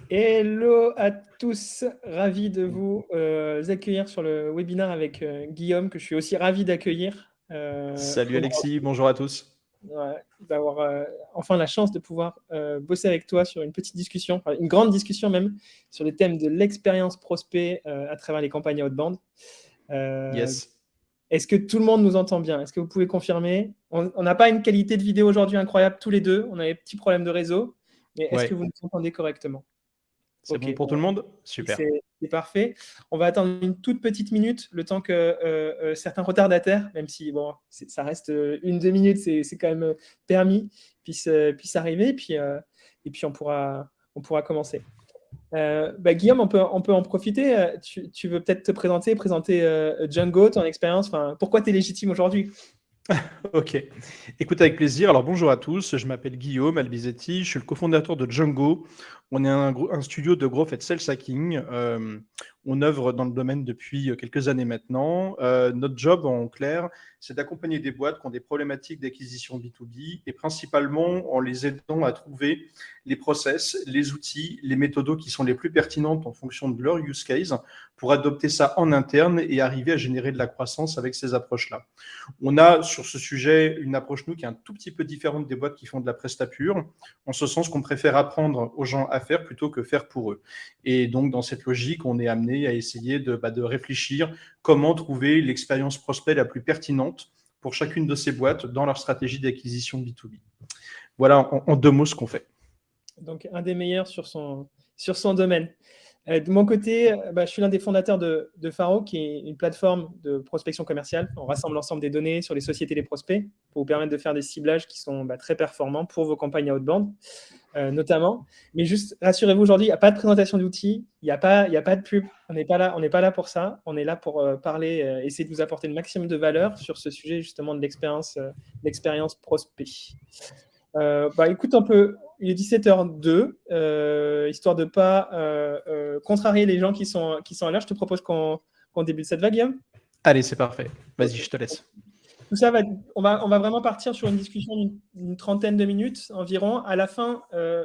Hello à tous, ravi de vous accueillir sur le webinaire avec Guillaume, que je suis aussi ravi d'accueillir. Salut Alexis, bonjour à tous. D'avoir enfin la chance de pouvoir bosser avec toi sur une petite discussion, enfin, une grande discussion même, sur les thèmes de l'expérience prospect à travers les campagnes outbound. Yes. Est-ce que tout le monde nous entend bien? Est-ce que vous pouvez confirmer? On n'a pas une qualité de vidéo aujourd'hui incroyable tous les deux, on a des petits problèmes de réseau, mais est-ce que Ouais, vous nous entendez correctement? c'est Ok, bon pour tout le monde? Super. c'est parfait. On va attendre une toute petite minute, le temps que certains retardataires, même si bon, ça reste 1-2 minutes, c'est quand même permis, puissent arriver, et puis on pourra commencer. Guillaume, on peut en profiter. Tu veux peut-être te présenter Django, ton expérience. Pourquoi tu es légitime aujourd'hui? Ok. Écoute, avec plaisir. Alors bonjour à tous, je m'appelle Guillaume Albizetti, je suis le cofondateur de Django. On est un studio de growth et de sales hacking. On œuvre dans le domaine depuis quelques années maintenant. Notre job, en clair, c'est d'accompagner des boîtes qui ont des problématiques d'acquisition B2B et principalement en les aidant à trouver les process, les outils, les méthodos qui sont les plus pertinentes en fonction de leur use case pour adopter ça en interne et arriver à générer de la croissance avec ces approches-là. On a sur ce sujet une approche, nous, qui est un tout petit peu différente des boîtes qui font de la presta pure, en ce sens qu'on préfère apprendre aux gens à faire plutôt que faire pour eux. Et donc, dans cette logique, on est amené à essayer de réfléchir comment trouver l'expérience prospect la plus pertinente pour chacune de ces boîtes dans leur stratégie d'acquisition B2B. Voilà en 2 mots ce qu'on fait. Donc, un des meilleurs sur son domaine. De mon côté, je suis l'un des fondateurs de Faro, qui est une plateforme de prospection commerciale. On rassemble l'ensemble des données sur les sociétés et les prospects pour vous permettre de faire des ciblages qui sont très performants pour vos campagnes outbound, notamment. Mais juste, rassurez-vous, aujourd'hui, il n'y a pas de présentation d'outils, il n'y a pas de pub. On n'est pas là pour ça. On est là pour parler, essayer de vous apporter le maximum de valeur sur ce sujet justement de l'expérience prospect. Écoute, il est 17h02, histoire de ne pas contrarier les gens qui sont à l'heure. Je te propose qu'on débute cette vague, Guillaume. Allez, c'est parfait. Vas-y, je te laisse. Tout ça, on va vraiment partir sur une discussion d'une trentaine de minutes environ. À la fin,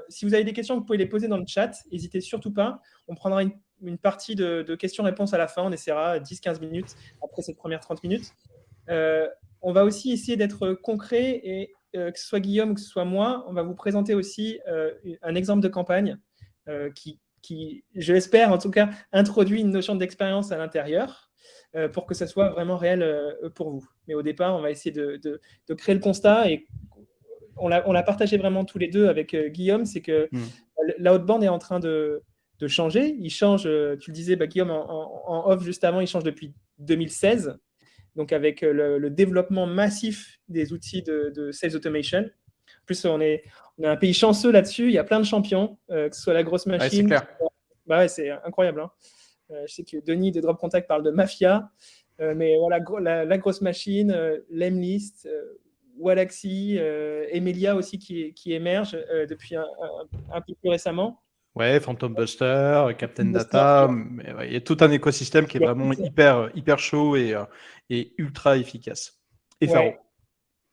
si vous avez des questions, vous pouvez les poser dans le chat. N'hésitez surtout pas. On prendra une partie de questions-réponses à la fin. On essaiera 10-15 minutes après cette première 30 minutes. On va aussi essayer d'être concret et que ce soit Guillaume ou que ce soit moi, on va vous présenter aussi un exemple de campagne qui, je l'espère en tout cas, introduit une notion d'expérience à l'intérieur pour que ça soit vraiment réel pour vous. Mais au départ, on va essayer de créer le constat et on l'a partagé vraiment tous les deux avec Guillaume, c'est que l'outbound est en train de changer. Il change, tu le disais, Guillaume, en off juste avant, il change depuis 2016. Donc avec le développement massif des outils de sales automation. En plus, on est un pays chanceux là-dessus. Il y a plein de champions, que ce soit la grosse machine. Ouais, c'est clair. C'est incroyable. Hein. Je sais que Denis de Drop Contact parle de mafia, mais voilà, la grosse machine, Lemlist, Walaxy, Emilia aussi qui émerge depuis un peu plus récemment. Ouais, Phantom Buster, Captain Data, mais ouais, il y a tout un écosystème qui est vraiment hyper chaud et ultra efficace. Et Faro. Ouais.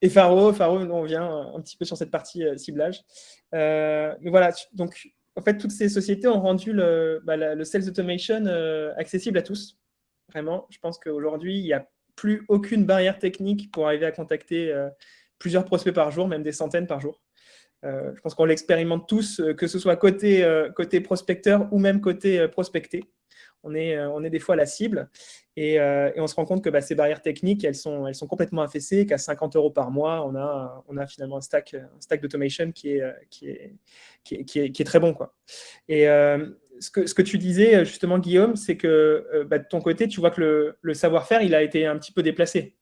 Et Faro, on vient un petit peu sur cette partie ciblage. Mais voilà, donc en fait, toutes ces sociétés ont rendu le sales automation accessible à tous. Vraiment, je pense qu'aujourd'hui, il n'y a plus aucune barrière technique pour arriver à contacter plusieurs prospects par jour, même des centaines par jour. Je pense qu'on l'expérimente tous, que ce soit côté prospecteur ou même côté prospecté. On est des fois la cible et on se rend compte que ces barrières techniques, elles sont complètement affaissées, qu'à 50 € par mois, on a finalement un stack d'automation qui est très bon, quoi. Et ce que tu disais justement, Guillaume, c'est que de ton côté, tu vois que le savoir-faire, il a été un petit peu déplacé.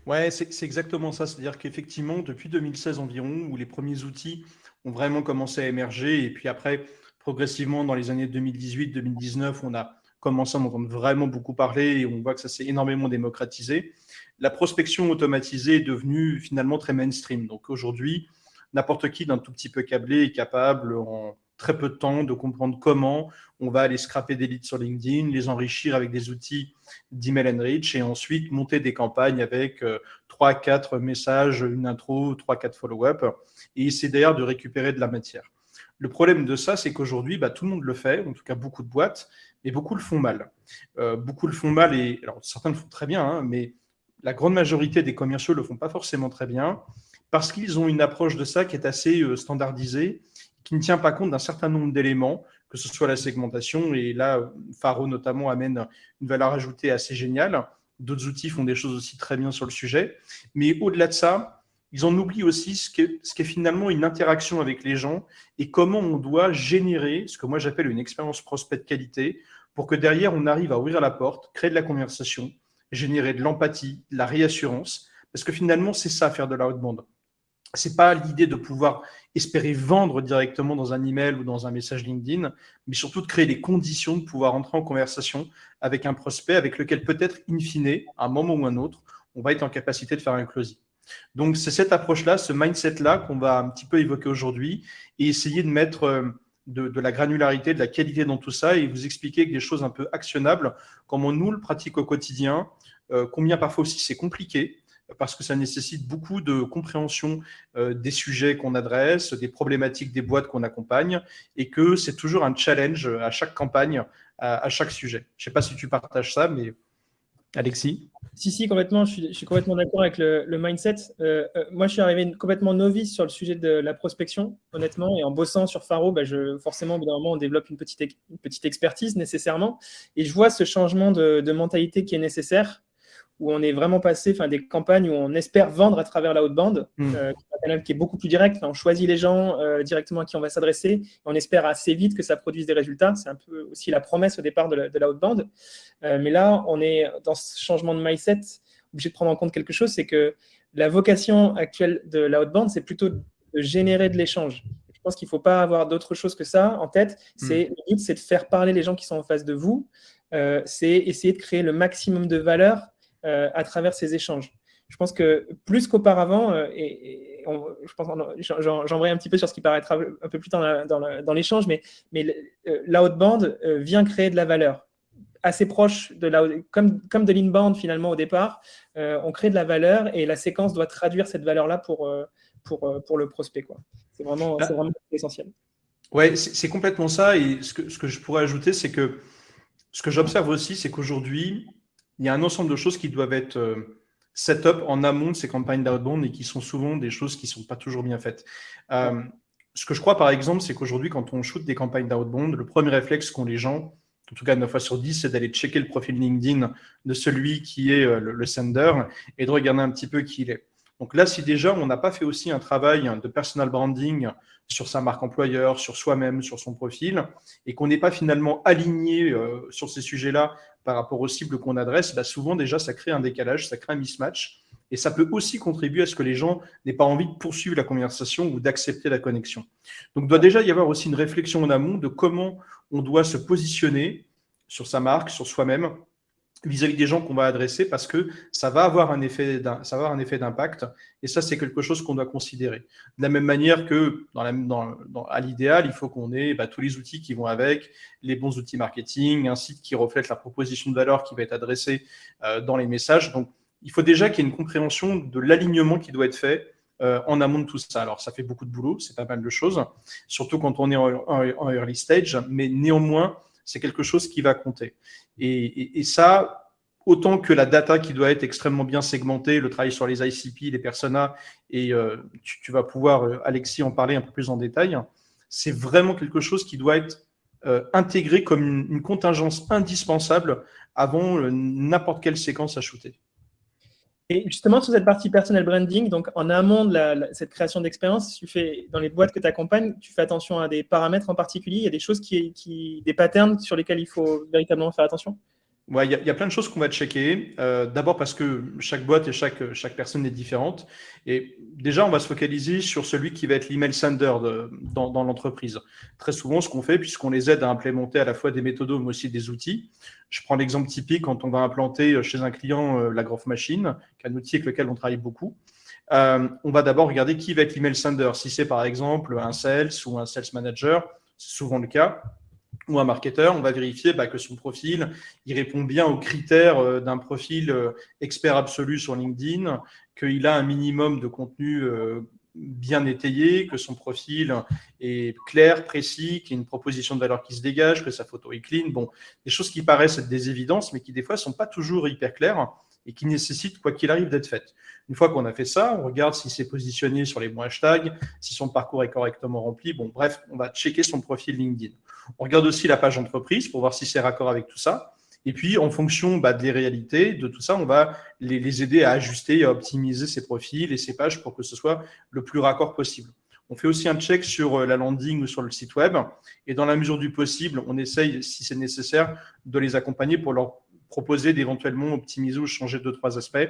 Ouais, c'est exactement ça. C'est-à-dire qu'effectivement, depuis 2016 environ, où les premiers outils ont vraiment commencé à émerger, et puis après, progressivement, dans les années 2018-2019, on a commencé à en entendre vraiment beaucoup parler, et on voit que ça s'est énormément démocratisé. La prospection automatisée est devenue finalement très mainstream. Donc aujourd'hui, n'importe qui d'un tout petit peu câblé est capable, en très peu de temps, de comprendre comment on va aller scraper des leads sur LinkedIn, les enrichir avec des outils d'email enrich et ensuite monter des campagnes avec 3-4 messages, une intro, 3-4 follow-up et essayer d'ailleurs de récupérer de la matière. Le problème de ça, c'est qu'aujourd'hui, tout le monde le fait, en tout cas beaucoup de boîtes, mais beaucoup le font mal. Beaucoup le font mal, et alors certains le font très bien, hein, mais la grande majorité des commerciaux ne le font pas forcément très bien, parce qu'ils ont une approche de ça qui est assez standardisée, qui ne tient pas compte d'un certain nombre d'éléments, que ce soit la segmentation, et là, Faro notamment amène une valeur ajoutée assez géniale. D'autres outils font des choses aussi très bien sur le sujet. Mais au-delà de ça, ils en oublient aussi ce qu'est finalement une interaction avec les gens et comment on doit générer ce que moi j'appelle une expérience prospect de qualité pour que derrière, on arrive à ouvrir la porte, créer de la conversation, générer de l'empathie, de la réassurance. Parce que finalement, c'est ça, faire de la outbound. C'est pas l'idée de pouvoir espérer vendre directement dans un email ou dans un message LinkedIn, mais surtout de créer les conditions de pouvoir entrer en conversation avec un prospect avec lequel peut-être, in fine, à un moment ou un autre, on va être en capacité de faire un closing. Donc, c'est cette approche-là, ce mindset-là qu'on va un petit peu évoquer aujourd'hui et essayer de mettre de la granularité, de la qualité dans tout ça et vous expliquer des choses un peu actionnables, comment nous le pratique au quotidien, combien parfois aussi c'est compliqué, parce que ça nécessite beaucoup de compréhension des sujets qu'on adresse, des problématiques des boîtes qu'on accompagne, et que c'est toujours un challenge à chaque campagne, à chaque sujet. Je ne sais pas si tu partages ça, mais Alexis? Si, complètement. Je suis complètement d'accord avec le mindset. Moi, je suis arrivé complètement novice sur le sujet de la prospection, honnêtement. Et en bossant sur Faro, forcément, au bout d'un moment, on développe une petite expertise nécessairement. Et je vois ce changement de mentalité qui est nécessaire, où on est vraiment passé des campagnes où on espère vendre à travers la outbound, un canal qui est beaucoup plus direct. On choisit les gens directement à qui on va s'adresser. Et on espère assez vite que ça produise des résultats. C'est un peu aussi la promesse au départ de la outbound. Mais là, on est dans ce changement de mindset, obligé de prendre en compte quelque chose, c'est que la vocation actuelle de la outbound, c'est plutôt de générer de l'échange. Je pense qu'il ne faut pas avoir d'autre chose que ça en tête. Le but, c'est de faire parler les gens qui sont en face de vous. C'est essayer de créer le maximum de valeur à travers ces échanges. Je pense que plus qu'auparavant, j'embraye un petit peu sur ce qui paraîtra un peu plus tard dans l'échange, mais l'outbound vient créer de la valeur assez proche comme de l'inbound finalement au départ. On crée de la valeur et la séquence doit traduire cette valeur-là pour le prospect, quoi. C'est vraiment essentiel. Ouais, c'est complètement ça. Et ce que je pourrais ajouter, c'est que ce que j'observe aussi, c'est qu'aujourd'hui, il y a un ensemble de choses qui doivent être set-up en amont de ces campagnes d'outbound et qui sont souvent des choses qui ne sont pas toujours bien faites. Ce que je crois, par exemple, c'est qu'aujourd'hui, quand on shoot des campagnes d'outbound, le premier réflexe qu'ont les gens, en tout cas 9 fois sur 10, c'est d'aller checker le profil LinkedIn de celui qui est le sender et de regarder un petit peu qui il est. Donc là, si déjà on n'a pas fait aussi un travail de personal branding sur sa marque employeur, sur soi-même, sur son profil, et qu'on n'est pas finalement aligné sur ces sujets-là par rapport aux cibles qu'on adresse, souvent déjà ça crée un décalage, ça crée un mismatch, et ça peut aussi contribuer à ce que les gens n'aient pas envie de poursuivre la conversation ou d'accepter la connexion. Donc il doit déjà y avoir aussi une réflexion en amont de comment on doit se positionner sur sa marque, sur soi-même, vis-à-vis des gens qu'on va adresser, parce que ça va avoir un effet d'impact, et ça, c'est quelque chose qu'on doit considérer. De la même manière que, à l'idéal, il faut qu'on ait tous les outils qui vont avec, les bons outils marketing, un site qui reflète la proposition de valeur qui va être adressée dans les messages. Donc, il faut déjà qu'il y ait une compréhension de l'alignement qui doit être fait en amont de tout ça. Alors, ça fait beaucoup de boulot, c'est pas mal de choses, surtout quand on est en early stage, mais néanmoins, c'est quelque chose qui va compter. Et ça, autant que la data qui doit être extrêmement bien segmentée, le travail sur les ICP, les personas, et tu vas pouvoir, Alexis, en parler un peu plus en détail, c'est vraiment quelque chose qui doit être intégré comme une contingence indispensable avant n'importe quelle séquence à shooter. Et justement, sur cette partie personal branding, donc en amont de cette création d'expérience, dans les boîtes que tu accompagnes, tu fais attention à des paramètres en particulier. Il y a des choses des patterns sur lesquels il faut véritablement faire attention? Ouais, il y a plein de choses qu'on va checker. D'abord parce que chaque boîte et chaque personne est différente. Et déjà, on va se focaliser sur celui qui va être l'email sender dans l'entreprise. Très souvent, ce qu'on fait, puisqu'on les aide à implémenter à la fois des méthodes, mais aussi des outils. Je prends l'exemple typique quand on va implanter chez un client la Growth Machine, qui est un outil avec lequel on travaille beaucoup. On va d'abord regarder qui va être l'email sender. Si c'est par exemple un sales ou un sales manager, c'est souvent le cas, ou un marketeur, on va vérifier que son profil, il répond bien aux critères d'un profil expert absolu sur LinkedIn, qu'il a un minimum de contenu bien étayé, que son profil est clair, précis, qu'il y a une proposition de valeur qui se dégage, que sa photo est clean. Bon, des choses qui paraissent être des évidences, mais qui des fois ne sont pas toujours hyper claires et qui nécessitent, quoi qu'il arrive, d'être faites. Une fois qu'on a fait ça, on regarde s'il s'est positionné sur les bons hashtags, si son parcours est correctement rempli. Bon, bref, on va checker son profil LinkedIn. On regarde aussi la page d'entreprise pour voir si c'est raccord avec tout ça. Et puis, en fonction des réalités, de tout ça, on va les aider à ajuster et à optimiser ces profils et ces pages pour que ce soit le plus raccord possible. On fait aussi un check sur la landing ou sur le site web. Et dans la mesure du possible, on essaye, si c'est nécessaire, de les accompagner pour leur proposer d'éventuellement optimiser ou changer 2-3 aspects.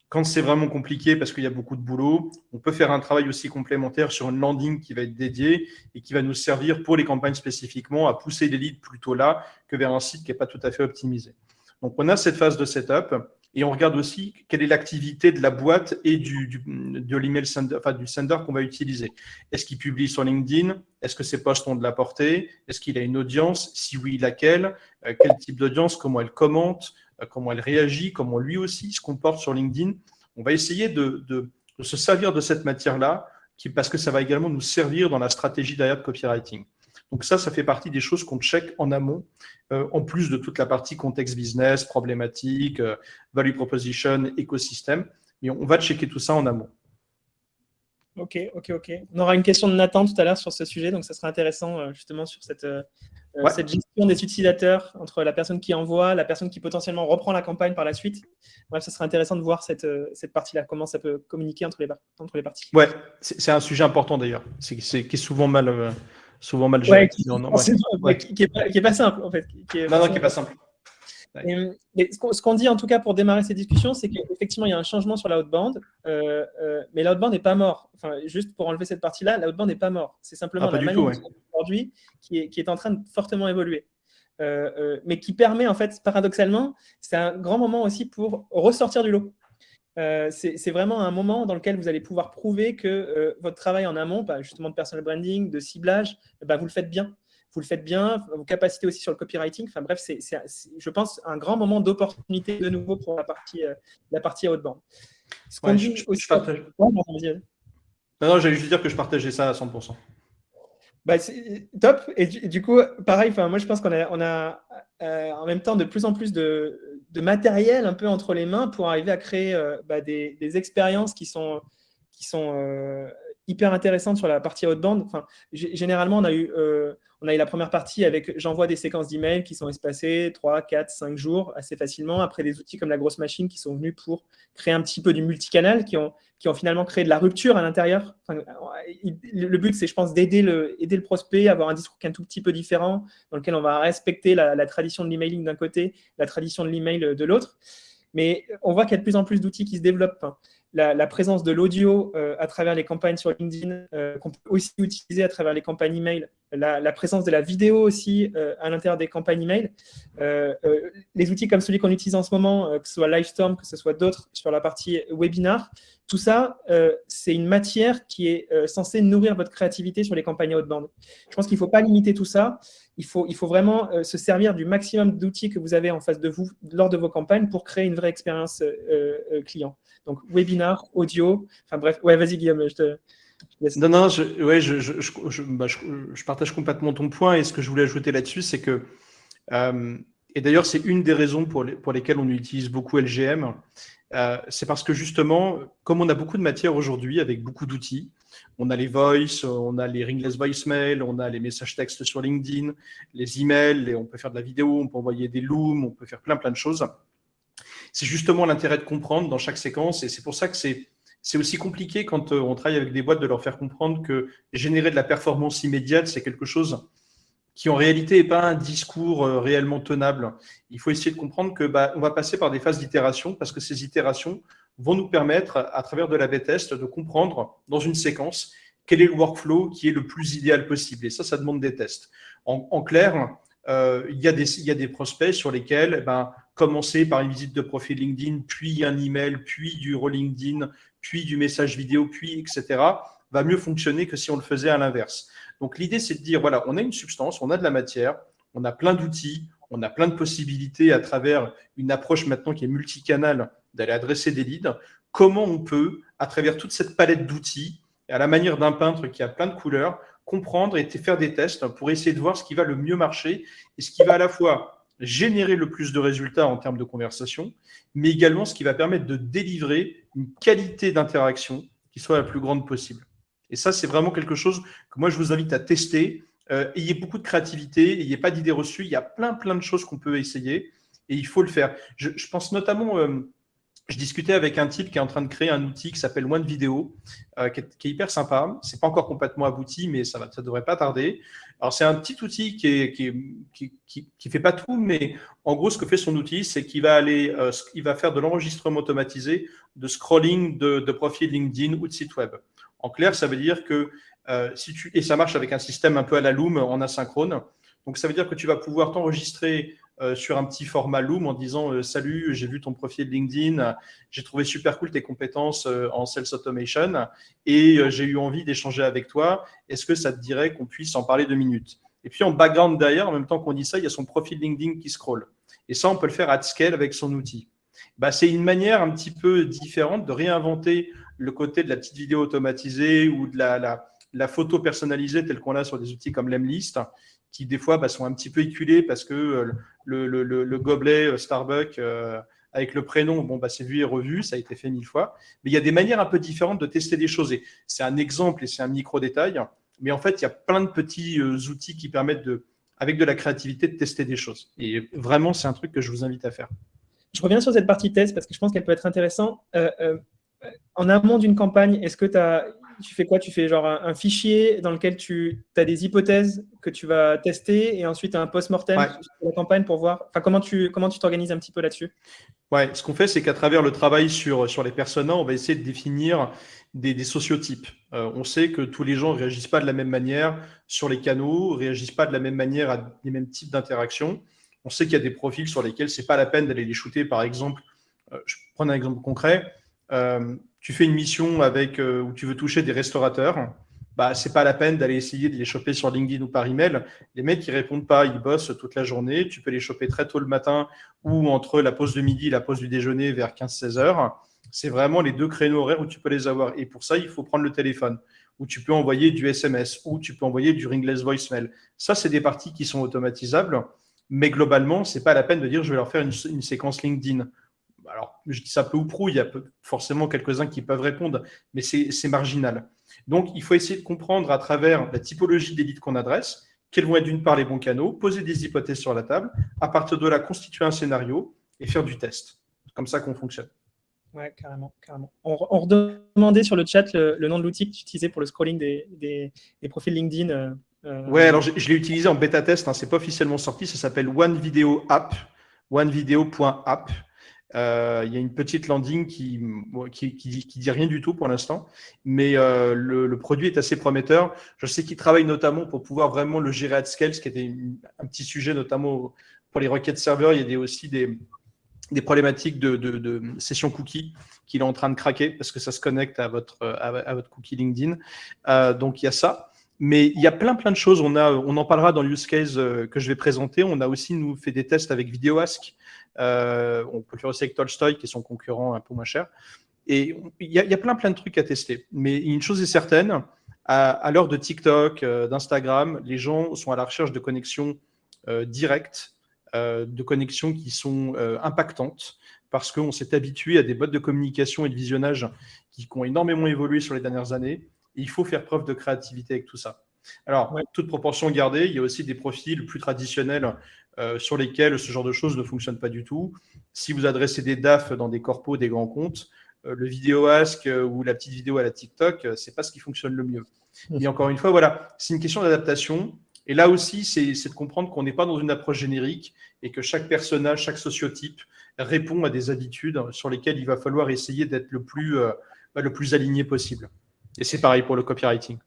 Quand c'est vraiment compliqué parce qu'il y a beaucoup de boulot, on peut faire un travail aussi complémentaire sur une landing qui va être dédiée et qui va nous servir pour les campagnes spécifiquement à pousser les leads plutôt là que vers un site qui n'est pas tout à fait optimisé. Donc, on a cette phase de setup et on regarde aussi quelle est l'activité de la boîte et de l'email sender, enfin, du sender qu'on va utiliser. Est-ce qu'il publie sur LinkedIn? Est-ce que ses posts ont de la portée? Est-ce qu'il a une audience? Si oui, laquelle? Quel type d'audience? Comment elle commente? Comment elle réagit, comment lui aussi se comporte sur LinkedIn. On va essayer de se servir de cette matière-là, parce que ça va également nous servir dans la stratégie derrière de copywriting. Donc ça fait partie des choses qu'on check en amont, en plus de toute la partie contexte business, problématique, value proposition, écosystème. Mais on va checker tout ça en amont. Ok. On aura une question de Nathan tout à l'heure sur ce sujet, donc ça sera intéressant justement sur cette gestion des utilisateurs entre la personne qui envoie, la personne qui potentiellement reprend la campagne par la suite. Bref, ça sera intéressant de voir cette partie-là, comment ça peut communiquer entre les parties. Ouais, c'est un sujet important d'ailleurs, qui est souvent mal géré. Ouais, qui est pas simple en fait. Qui est pas simple. Mais ce qu'on dit en tout cas pour démarrer ces discussions, c'est qu'effectivement il y a un changement sur l'outbound, mais l'outbound n'est pas mort. Enfin, juste pour enlever cette partie-là, l'outbound n'est pas mort. C'est simplement la manière aujourd'hui qui est en train de fortement évoluer. Mais qui permet en fait, paradoxalement, c'est un grand moment aussi pour ressortir du lot. C'est vraiment un moment dans lequel vous allez pouvoir prouver que votre travail en amont, justement de personal branding, de ciblage, vous le faites bien. Vous le faites bien, vos capacités aussi sur le copywriting. Enfin bref, c'est je pense, un grand moment d'opportunité de nouveau pour la partie outbound. Ce qu'on dit aussi... Je partage. Non, j'allais juste dire que je partageais ça à 100%. C'est top. Et du coup, pareil, moi je pense qu'on a en même temps de plus en plus de matériel un peu entre les mains pour arriver à créer des expériences qui sont hyper intéressantes sur la partie outbound. Enfin, généralement, on a eu la première partie avec j'envoie des séquences d'emails qui sont espacées 3, 4, 5 jours assez facilement. Après, des outils comme la grosse machine qui sont venus pour créer un petit peu du multicanal, qui ont finalement créé de la rupture à l'intérieur. Enfin, le but, c'est, je pense, d'aider le prospect, avoir un discours qui est un tout petit peu différent, dans lequel on va respecter la tradition de l'emailing d'un côté, la tradition de l'email de l'autre. Mais on voit qu'il y a de plus en plus d'outils qui se développent. La présence de l'audio à travers les campagnes sur LinkedIn, qu'on peut aussi utiliser à travers les campagnes email, la présence de la vidéo aussi à l'intérieur des campagnes email, les outils comme celui qu'on utilise en ce moment, que ce soit Livestorm, que ce soit d'autres sur la partie webinar, tout ça, c'est une matière qui est censée nourrir votre créativité sur les campagnes outbound. Je pense qu'il ne faut pas limiter tout ça. Il faut vraiment se servir du maximum d'outils que vous avez en face de vous lors de vos campagnes pour créer une vraie expérience client. Donc, webinar, audio, enfin bref. Ouais, vas-y Guillaume, je te laisse. Non, je partage complètement ton point et ce que je voulais ajouter là-dessus, c'est que, et d'ailleurs, c'est une des raisons pour lesquelles on utilise beaucoup LGM, c'est parce que justement, comme on a beaucoup de matière aujourd'hui avec beaucoup d'outils, on a les voice, on a les ringless voicemail, on a les messages textes sur LinkedIn, les emails, et on peut faire de la vidéo, on peut envoyer des looms, on peut faire plein de choses. C'est justement l'intérêt de comprendre dans chaque séquence, et c'est pour ça que c'est aussi compliqué quand on travaille avec des boîtes de leur faire comprendre que générer de la performance immédiate, c'est quelque chose qui en réalité n'est pas un discours réellement tenable. Il faut essayer de comprendre que on va passer par des phases d'itération parce que ces itérations vont nous permettre, à travers de l'A/B test, de comprendre dans une séquence quel est le workflow qui est le plus idéal possible. Et ça demande des tests. En clair, il y a des prospects sur lesquels commencer par une visite de profil LinkedIn, puis un email, puis du LinkedIn, puis du message vidéo, puis etc. va mieux fonctionner que si on le faisait à l'inverse. Donc, l'idée, c'est de dire, voilà, on a une substance, on a de la matière, on a plein d'outils, on a plein de possibilités à travers une approche maintenant qui est multicanal d'aller adresser des leads. Comment on peut, à travers toute cette palette d'outils, et à la manière d'un peintre qui a plein de couleurs, comprendre et faire des tests pour essayer de voir ce qui va le mieux marcher et ce qui va à la fois générer le plus de résultats en termes de conversation, mais également ce qui va permettre de délivrer une qualité d'interaction qui soit la plus grande possible. Et ça, c'est vraiment quelque chose que moi, je vous invite à tester. Ayez beaucoup de créativité, ayez pas d'idées reçues. Il y a plein de choses qu'on peut essayer et il faut le faire. Je pense notamment, je discutais avec un type qui est en train de créer un outil qui s'appelle OneVideo, qui est hyper sympa. C'est pas encore complètement abouti, mais ça devrait pas tarder. Alors c'est un petit outil qui fait pas tout, mais en gros, ce que fait son outil, c'est qu'il va il va faire de l'enregistrement automatisé de scrolling de profil LinkedIn ou de site web. En clair, ça veut dire que et ça marche avec un système un peu à la Loom en asynchrone. Donc ça veut dire que tu vas pouvoir t'enregistrer sur un petit format Loom en disant salut, j'ai vu ton profil LinkedIn, j'ai trouvé super cool tes compétences en sales automation et j'ai eu envie d'échanger avec toi. Est-ce que ça te dirait qu'on puisse en parler 2 minutes? Et puis en background derrière, en même temps qu'on dit ça, il y a son profil LinkedIn qui scrolle. Et ça, on peut le faire at scale avec son outil. Bah, c'est une manière un petit peu différente de réinventer le côté de la petite vidéo automatisée ou de la photo personnalisée telle qu'on a sur des outils comme Lemlist, qui des fois sont un petit peu éculés parce que le gobelet Starbucks avec le prénom, c'est vu et revu, ça a été fait 1000 fois. Mais il y a des manières un peu différentes de tester des choses. Et c'est un exemple et c'est un micro-détail. Mais en fait, il y a plein de petits outils qui permettent, avec de la créativité, de tester des choses. Et vraiment, c'est un truc que je vous invite à faire. Je reviens sur cette partie test parce que je pense qu'elle peut être intéressante. En amont d'une campagne, est-ce que tu fais quoi? Tu fais genre un fichier dans lequel tu as des hypothèses que tu vas tester et ensuite un post-mortem sur la campagne pour voir comment tu t'organises un petit peu là-dessus? Ouais, ce qu'on fait, c'est qu'à travers le travail sur les personas, on va essayer de définir des sociotypes. On sait que tous les gens ne réagissent pas de la même manière sur les canaux, ne réagissent pas de la même manière à des mêmes types d'interactions. On sait qu'il y a des profils sur lesquels ce n'est pas la peine d'aller les shooter. Par exemple, je prends un exemple concret. Tu fais une mission où tu veux toucher des restaurateurs. C'est pas la peine d'aller essayer de les choper sur LinkedIn ou par email. Les mecs, ils répondent pas, ils bossent toute la journée. Tu peux les choper très tôt le matin ou entre la pause de midi et la pause du déjeuner vers 15-16 heures. C'est vraiment les 2 créneaux horaires où tu peux les avoir. Et pour ça, il faut prendre le téléphone, où tu peux envoyer du SMS, ou tu peux envoyer du ringless voicemail. Ça, c'est des parties qui sont automatisables. Mais globalement, c'est pas la peine de dire je vais leur faire une séquence LinkedIn. Alors, je dis ça peu ou prou, il y a forcément quelques-uns qui peuvent répondre, mais c'est marginal. Donc, il faut essayer de comprendre à travers la typologie des leads qu'on adresse, quels vont être d'une part les bons canaux, poser des hypothèses sur la table, à partir de là, constituer un scénario et faire du test. C'est comme ça qu'on fonctionne. Ouais, carrément. On redemandait sur le chat le nom de l'outil que tu utilisais pour le scrolling des profils LinkedIn. Ouais, alors je l'ai utilisé en bêta test, c'est pas officiellement sorti, ça s'appelle OneVideo App, onevideo.app. Il y a une petite landing qui dit rien du tout pour l'instant, mais le produit est assez prometteur. Je sais qu'il travaille notamment pour pouvoir vraiment le gérer at scale, ce qui était un petit sujet notamment pour les requêtes serveurs. Il y a aussi des problématiques de session cookie qu'il est en train de craquer parce que ça se connecte à votre cookie LinkedIn. Donc il y a ça. Mais il y a plein de choses. On en parlera dans le use case que je vais présenter. On a aussi fait des tests avec VideoAsk. On peut le faire aussi avec Tolstoy, qui est son concurrent un peu moins cher. Et il y a plein de trucs à tester. Mais une chose est certaine, à l'heure de TikTok, d'Instagram, les gens sont à la recherche de connexions directes, de connexions qui sont impactantes, parce qu'on s'est habitué à des modes de communication et de visionnage qui ont énormément évolué sur les dernières années. Et il faut faire preuve de créativité avec tout ça. Alors, toute proportion gardée, il y a aussi des profils plus traditionnels sur lesquels ce genre de choses ne fonctionne pas du tout. Si vous adressez des DAF dans des corpos, des grands comptes, le vidéo ask ou la petite vidéo à la TikTok, c'est pas ce qui fonctionne le mieux. Et encore une fois, voilà, c'est une question d'adaptation. Et là aussi, c'est de comprendre qu'on n'est pas dans une approche générique et que chaque personnage, chaque sociotype répond à des habitudes sur lesquelles il va falloir essayer d'être le plus aligné possible. Et c'est pareil pour le copywriting.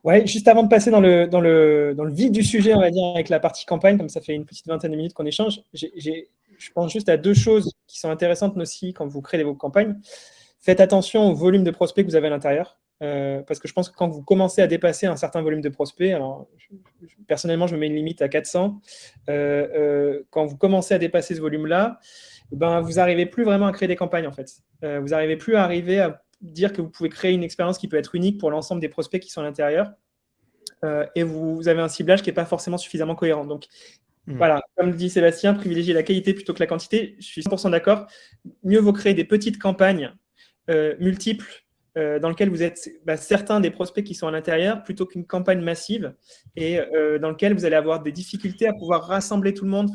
Ouais, juste avant de passer dans le vif du sujet, on va dire, avec la partie campagne, comme ça fait une petite vingtaine de minutes qu'on échange, je pense juste à 2 choses qui sont intéressantes aussi quand vous créez vos campagnes. Faites attention au volume de prospects que vous avez à l'intérieur, parce que je pense que quand vous commencez à dépasser un certain volume de prospects, alors personnellement, je me mets une limite à 400. Quand vous commencez à dépasser ce volume-là, vous n'arrivez plus vraiment à créer des campagnes, en fait. Vous n'arrivez plus à dire que vous pouvez créer une expérience qui peut être unique pour l'ensemble des prospects qui sont à l'intérieur. Et vous avez un ciblage qui n'est pas forcément suffisamment cohérent. Donc, voilà, comme le dit Sébastien, privilégier la qualité plutôt que la quantité. Je suis 100% d'accord. Mieux vaut créer des petites campagnes multiples dans lesquelles vous êtes certains des prospects qui sont à l'intérieur plutôt qu'une campagne massive et dans laquelle vous allez avoir des difficultés à pouvoir rassembler tout le monde.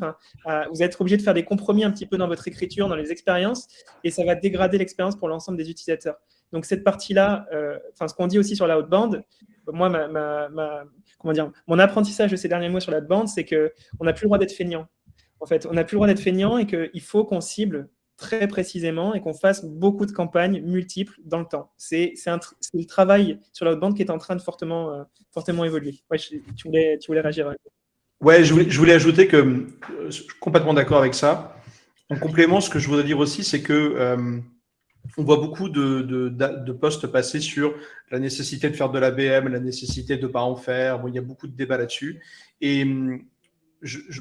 Vous êtes obligé de faire des compromis un petit peu dans votre écriture, dans les expériences, et ça va dégrader l'expérience pour l'ensemble des utilisateurs. Donc cette partie-là, ce qu'on dit aussi sur la outbound, moi, mon apprentissage de ces derniers mois sur la outbound, c'est qu'on n'a plus le droit d'être feignant. En fait, on n'a plus le droit d'être feignant et qu'il faut qu'on cible très précisément et qu'on fasse beaucoup de campagnes multiples dans le temps. C'est le travail sur la outbound qui est en train de fortement évoluer. Ouais, tu voulais réagir. Ouais, je voulais ajouter que je suis complètement d'accord avec ça. En complément, ce que je voudrais dire aussi, c'est que on voit beaucoup de posts passer sur la nécessité de faire de l'ABM, la nécessité de ne pas en faire. Bon, il y a beaucoup de débats là-dessus. Et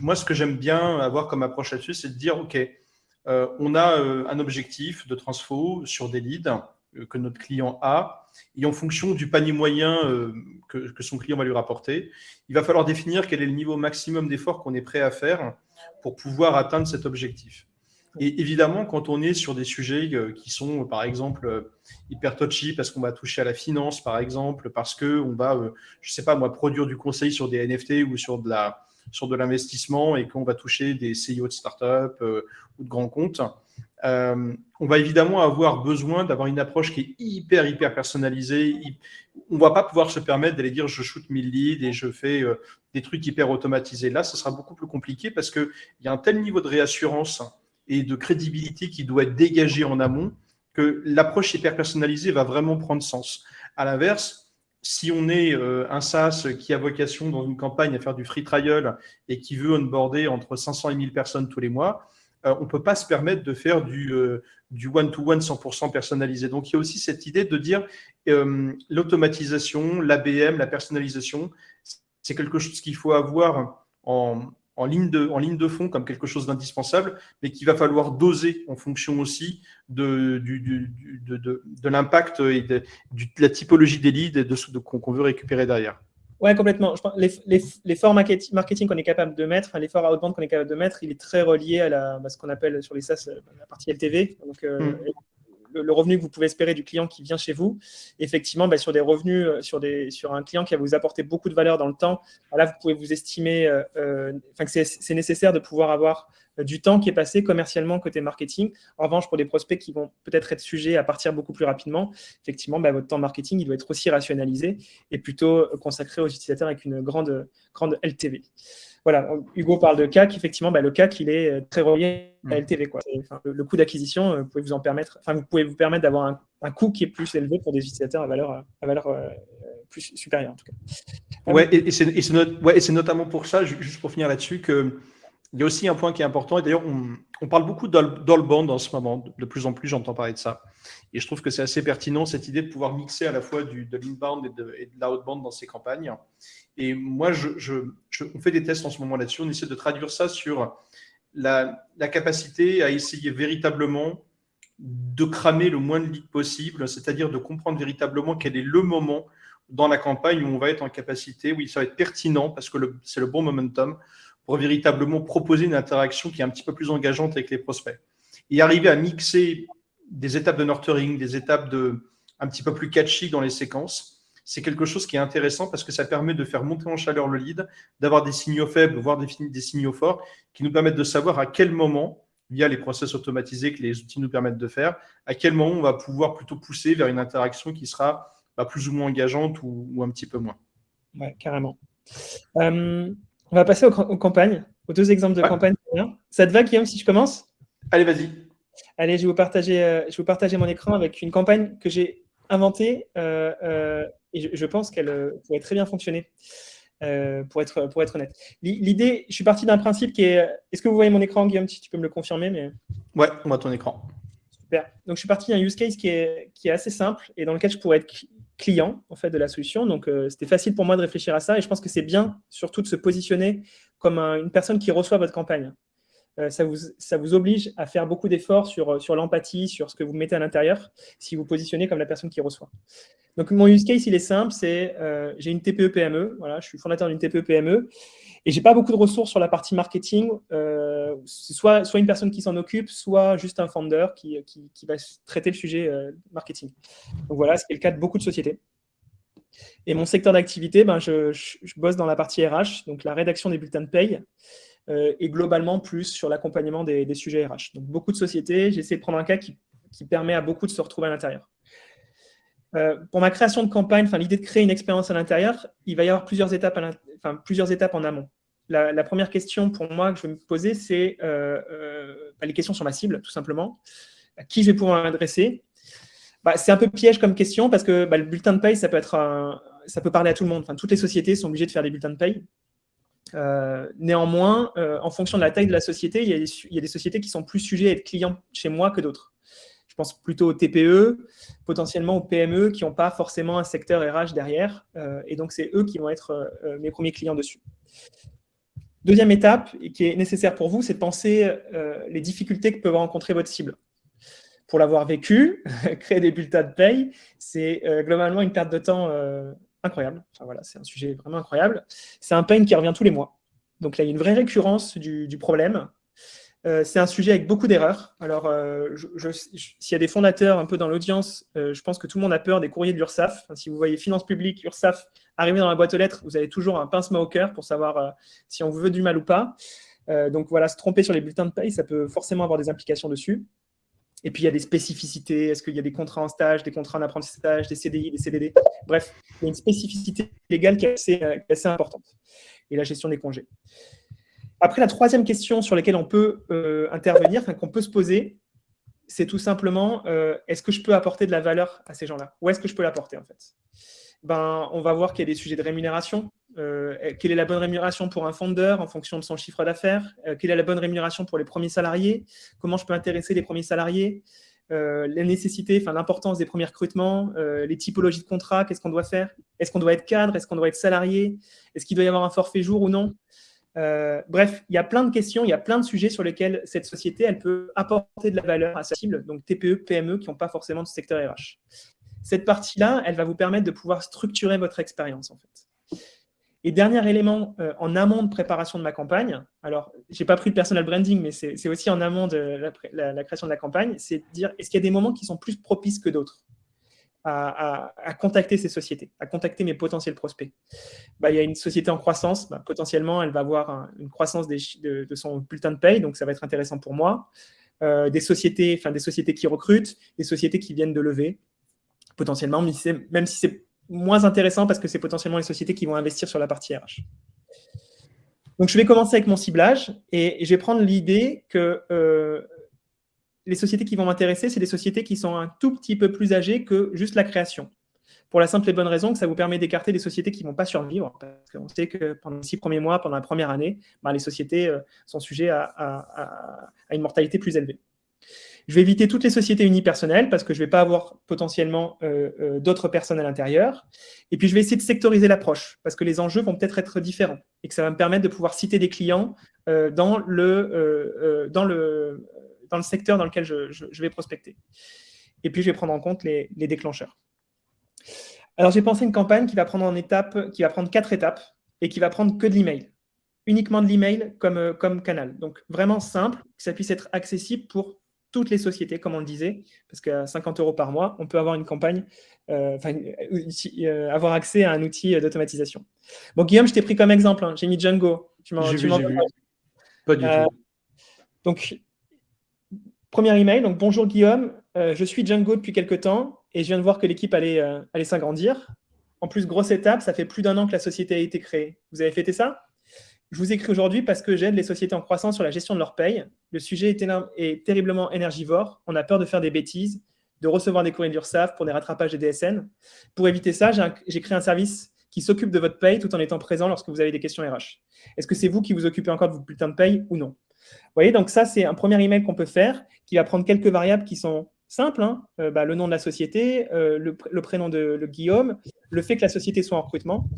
moi, ce que j'aime bien avoir comme approche là-dessus, c'est de dire, OK, on a un objectif de transfo sur des leads que notre client a. Et en fonction du panier moyen que son client va lui rapporter, il va falloir définir quel est le niveau maximum d'effort qu'on est prêt à faire pour pouvoir atteindre cet objectif. Et évidemment, quand on est sur des sujets qui sont, par exemple, hyper touchy, parce qu'on va toucher à la finance, par exemple, parce qu'on va, je ne sais pas moi, produire du conseil sur des NFT ou sur de l'investissement et qu'on va toucher des CEO de start-up ou de grands comptes, on va évidemment avoir besoin d'avoir une approche qui est hyper personnalisée. On ne va pas pouvoir se permettre d'aller dire je shoot 1000 leads et je fais des trucs hyper automatisés. Là, ce sera beaucoup plus compliqué parce qu'il y a un tel niveau de réassurance et de crédibilité qui doit être dégagé en amont que l'approche hyper personnalisée va vraiment prendre sens. À l'inverse, si on est un SaaS qui a vocation dans une campagne à faire du free trial et qui veut onboarder entre 500 et 1000 personnes tous les mois, on ne peut pas se permettre de faire du one-to-one 100% personnalisé. Donc, il y a aussi cette idée de dire l'automatisation, l'ABM, la personnalisation, c'est quelque chose qu'il faut avoir en ligne de fond comme quelque chose d'indispensable, mais qu'il va falloir doser en fonction aussi de l'impact et de la typologie des leads et de ce qu'on veut récupérer derrière. Ouais, complètement. Je pense l'effort marketing qu'on est capable de mettre, l'effort outbound qu'on est capable de mettre, il est très relié à ce qu'on appelle sur les SaaS la partie LTV. Donc, le revenu que vous pouvez espérer du client qui vient chez vous. Effectivement, sur des revenus, sur un client qui va vous apporter beaucoup de valeur dans le temps, là, vous pouvez vous estimer que c'est nécessaire de pouvoir avoir du temps qui est passé commercialement côté marketing. En revanche, pour des prospects qui vont peut-être être sujets à partir beaucoup plus rapidement, effectivement, votre temps marketing, il doit être aussi rationalisé et plutôt consacré aux utilisateurs avec une grande LTV. Voilà, Hugo parle de CAC. Effectivement, le CAC, il est très relié à LTV. Le coût d'acquisition, vous pouvez vous permettre d'avoir un coût qui est plus élevé pour des utilisateurs à valeur plus supérieure, en tout cas. Ouais, et c'est notamment pour ça, juste pour finir là-dessus, que il y a aussi un point qui est important, et d'ailleurs, on parle beaucoup d'all-bound en ce moment, de plus en plus, j'entends parler de ça. Et je trouve que c'est assez pertinent, cette idée de pouvoir mixer à la fois de l'inbound et de l'outbound dans ces campagnes. Et moi, on fait des tests en ce moment là-dessus, on essaie de traduire ça sur la capacité à essayer véritablement de cramer le moins de leads possible, c'est-à-dire de comprendre véritablement quel est le moment dans la campagne où on va être en capacité, oui, ça va être pertinent parce que c'est le bon momentum, pour véritablement proposer une interaction qui est un petit peu plus engageante avec les prospects. Et arriver à mixer des étapes de nurturing, des étapes un petit peu plus catchy dans les séquences, c'est quelque chose qui est intéressant parce que ça permet de faire monter en chaleur le lead, d'avoir des signaux faibles, voire des signaux forts, qui nous permettent de savoir à quel moment, via les process automatisés que les outils nous permettent de faire, à quel moment on va pouvoir plutôt pousser vers une interaction qui sera plus ou moins engageante ou un petit peu moins. Ouais, carrément. On va passer aux campagnes, aux deux exemples de campagnes. Ça te va, Guillaume, si je commence ? Allez, vas-y. Allez, je vais vous partager mon écran avec une campagne que j'ai inventée et je pense qu'elle pourrait très bien fonctionner, pour être honnête. L'idée, je suis parti d'un principe qui est… Est-ce que vous voyez mon écran, Guillaume, si tu peux me le confirmer mais... Ouais, on voit ton écran. Super. Donc, je suis parti d'un use case qui est assez simple et dans lequel je pourrais être client en fait de la solution. Donc, c'était facile pour moi de réfléchir à ça et je pense que c'est bien surtout de se positionner comme une personne qui reçoit votre campagne. ça vous oblige à faire beaucoup d'efforts sur l'empathie, sur ce que vous mettez à l'intérieur, si vous positionnez comme la personne qui reçoit. Donc, mon use case, il est simple, c'est j'ai une TPE-PME, voilà, je suis fondateur d'une TPE-PME, et j'ai pas beaucoup de ressources sur la partie marketing. C'est soit une personne qui s'en occupe, soit juste un founder qui va traiter le sujet marketing. Donc voilà, c'est le cas de beaucoup de sociétés. Et mon secteur d'activité, je bosse dans la partie RH, donc la rédaction des bulletins de paye, et globalement plus sur l'accompagnement des sujets RH. Donc beaucoup de sociétés, j'essaie de prendre un cas qui permet à beaucoup de se retrouver à l'intérieur. Pour ma création de campagne, l'idée de créer une expérience à l'intérieur, il va y avoir plusieurs étapes en amont. La première question pour moi que je vais me poser, c'est les questions sur ma cible, tout simplement. À qui je vais pouvoir m'adresser? C'est un peu piège comme question parce que le bulletin de paye, ça peut parler à tout le monde. Toutes les sociétés sont obligées de faire des bulletins de paye. Néanmoins, en fonction de la taille de la société, il y a des sociétés qui sont plus sujets à être clients chez moi que d'autres. Je pense plutôt aux TPE, potentiellement aux PME qui n'ont pas forcément un secteur RH derrière. Et donc, c'est eux qui vont être mes premiers clients dessus. Deuxième étape, et qui est nécessaire pour vous, c'est de penser les difficultés que peut rencontrer votre cible. Pour l'avoir vécu, créer des bulletins de paye, c'est globalement une perte de temps incroyable. C'est un sujet vraiment incroyable. C'est un pain qui revient tous les mois. Donc là, il y a une vraie récurrence du problème. C'est un sujet avec beaucoup d'erreurs. Alors, s'il y a des fondateurs un peu dans l'audience, je pense que tout le monde a peur des courriers de l'URSSAF. Si vous voyez Finances publiques, URSSAF arriver dans la boîte aux lettres, vous avez toujours un pincement au cœur pour savoir si on vous veut du mal ou pas. Donc voilà, se tromper sur les bulletins de paye, ça peut forcément avoir des implications dessus. Et puis, il y a des spécificités. Est-ce qu'il y a des contrats en stage, des contrats en apprentissage, des CDI, des CDD? Bref, il y a une spécificité légale qui est assez importante. Et la gestion des congés. Après, la troisième question sur laquelle on peut intervenir, qu'on peut se poser, c'est tout simplement, est-ce que je peux apporter de la valeur à ces gens-là? Où est-ce que je peux l'apporter, en fait? On va voir qu'il y a des sujets de rémunération. Quelle est la bonne rémunération pour un founder en fonction de son chiffre d'affaires? Quelle est la bonne rémunération pour les premiers salariés? Comment je peux intéresser les premiers salariés? Les nécessités, l'importance des premiers recrutements, les typologies de contrats, qu'est-ce qu'on doit faire? Est-ce qu'on doit être cadre? Est-ce qu'on doit être salarié? Est-ce qu'il doit y avoir un forfait jour ou non? Bref, il y a plein de questions, il y a plein de sujets sur lesquels cette société, elle peut apporter de la valeur à sa cible, donc TPE, PME, qui n'ont pas forcément de secteur RH. Cette partie-là, elle va vous permettre de pouvoir structurer votre expérience, en fait. Et dernier élément, en amont de préparation de ma campagne, alors, je n'ai pas pris le personal branding, mais c'est aussi en amont de la création de la campagne, c'est de dire, est-ce qu'il y a des moments qui sont plus propices que d'autres à contacter ces sociétés, à contacter mes potentiels prospects? Il y a une société en croissance, potentiellement, elle va avoir une croissance de son bulletin de paye, donc ça va être intéressant pour moi. Des sociétés qui recrutent, des sociétés qui viennent de lever, potentiellement, même si c'est moins intéressant parce que c'est potentiellement les sociétés qui vont investir sur la partie RH. Donc, je vais commencer avec mon ciblage et je vais prendre l'idée que les sociétés qui vont m'intéresser, c'est des sociétés qui sont un tout petit peu plus âgées que juste la création. Pour la simple et bonne raison que ça vous permet d'écarter des sociétés qui ne vont pas survivre. Parce qu'on sait que pendant les 6 premiers mois, pendant la première année, les sociétés sont sujettes à une mortalité plus élevée. Je vais éviter toutes les sociétés unipersonnelles parce que je ne vais pas avoir potentiellement d'autres personnes à l'intérieur. Et puis, je vais essayer de sectoriser l'approche parce que les enjeux vont peut-être être différents et que ça va me permettre de pouvoir citer des clients dans le secteur dans lequel je vais prospecter. Et puis, je vais prendre en compte les déclencheurs. Alors, j'ai pensé une campagne qui va prendre 4 étapes et qui va prendre que de l'email. Uniquement de l'email comme canal. Donc, vraiment simple, que ça puisse être accessible pour toutes les sociétés, comme on le disait, parce qu'à 50 € par mois, on peut avoir une campagne, avoir accès à un outil d'automatisation. Bon, Guillaume, je t'ai pris comme exemple. J'ai mis Django. J'ai vu. Pas du tout. Donc, premier email. Donc, bonjour Guillaume, je suis Django depuis quelques temps et je viens de voir que l'équipe allait s'agrandir. En plus, grosse étape, ça fait plus d'1 an que la société a été créée. Vous avez fêté ça? Je vous écris aujourd'hui parce que j'aide les sociétés en croissance sur la gestion de leur paye. Le sujet est terriblement énergivore. On a peur de faire des bêtises, de recevoir des courriers de l'URSSAF pour des rattrapages des DSN. Pour éviter ça, j'ai créé un service qui s'occupe de votre paye tout en étant présent lorsque vous avez des questions RH. Est-ce que c'est vous qui vous occupez encore de vos bulletins de paye ou non? Vous voyez, donc ça, c'est un premier email qu'on peut faire qui va prendre quelques variables qui sont simples. Le nom de la société, le prénom de Guillaume, le fait que la société soit en recrutement.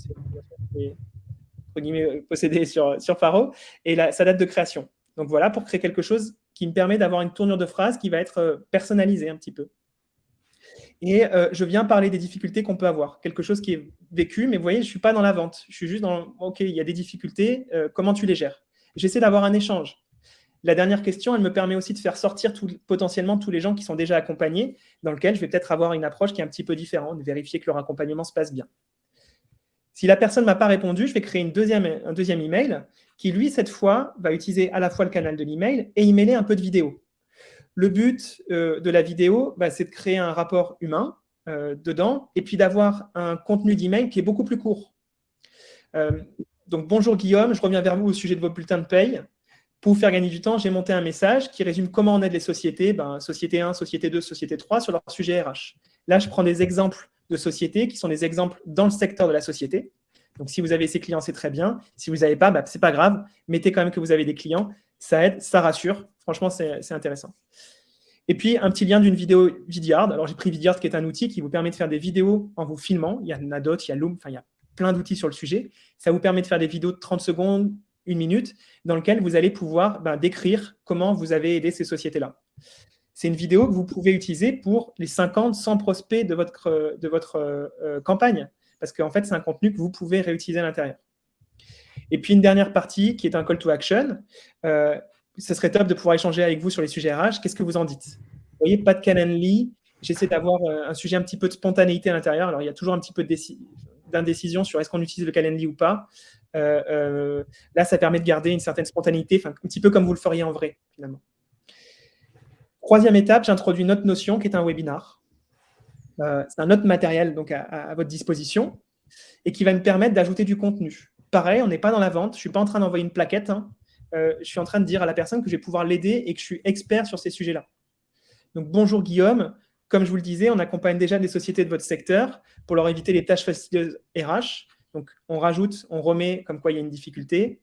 Possédé sur Faro, et sa date de création. Donc voilà, pour créer quelque chose qui me permet d'avoir une tournure de phrase qui va être personnalisée un petit peu. Et je viens parler des difficultés qu'on peut avoir, quelque chose qui est vécu, mais vous voyez, je ne suis pas dans la vente, je suis juste dans, OK, il y a des difficultés, comment tu les gères? J'essaie d'avoir un échange. La dernière question, elle me permet aussi de faire sortir potentiellement tous les gens qui sont déjà accompagnés, dans lequel je vais peut-être avoir une approche qui est un petit peu différente, de vérifier que leur accompagnement se passe bien. Si la personne ne m'a pas répondu, je vais créer un deuxième email qui, lui, cette fois, va utiliser à la fois le canal de l'email et y mêler un peu de vidéo. Le but de la vidéo, c'est de créer un rapport humain dedans et puis d'avoir un contenu d'email qui est beaucoup plus court. Donc, bonjour Guillaume, je reviens vers vous au sujet de vos bulletins de paye. Pour vous faire gagner du temps, j'ai monté un message qui résume comment on aide les sociétés, société 1, société 2, société 3, sur leur sujet RH. Là, je prends des exemples de sociétés qui sont des exemples dans le secteur de la société. Donc, si vous avez ces clients, c'est très bien. Si vous n'avez pas, ce n'est pas grave. Mettez quand même que vous avez des clients. Ça aide, ça rassure. Franchement, c'est intéressant. Et puis, un petit lien d'une vidéo Vidyard. Alors, j'ai pris Vidyard, qui est un outil qui vous permet de faire des vidéos en vous filmant. Il y en a d'autres, il y a Loom, il y a plein d'outils sur le sujet. Ça vous permet de faire des vidéos de 30 secondes, 1 minute, dans lesquelles vous allez pouvoir décrire comment vous avez aidé ces sociétés-là. C'est une vidéo que vous pouvez utiliser pour les 50, 100 prospects de votre campagne, parce qu'en fait, c'est un contenu que vous pouvez réutiliser à l'intérieur. Et puis, une dernière partie qui est un call to action. Ce serait top de pouvoir échanger avec vous sur les sujets RH. Qu'est-ce que vous en dites? Vous voyez, pas de Calendly. J'essaie d'avoir un sujet un petit peu de spontanéité à l'intérieur. Alors, il y a toujours un petit peu d'indécision sur est-ce qu'on utilise le Calendly ou pas. Là, ça permet de garder une certaine spontanéité, un petit peu comme vous le feriez en vrai, finalement. Troisième étape, j'introduis une autre notion qui est un webinar. C'est un autre matériel donc, à votre disposition et qui va me permettre d'ajouter du contenu. Pareil, on n'est pas dans la vente. Je ne suis pas en train d'envoyer une plaquette. Je suis en train de dire à la personne que je vais pouvoir l'aider et que je suis expert sur ces sujets-là. Donc, bonjour Guillaume. Comme je vous le disais, on accompagne déjà des sociétés de votre secteur pour leur éviter les tâches fastidieuses RH. Donc, on rajoute, on remet comme quoi il y a une difficulté.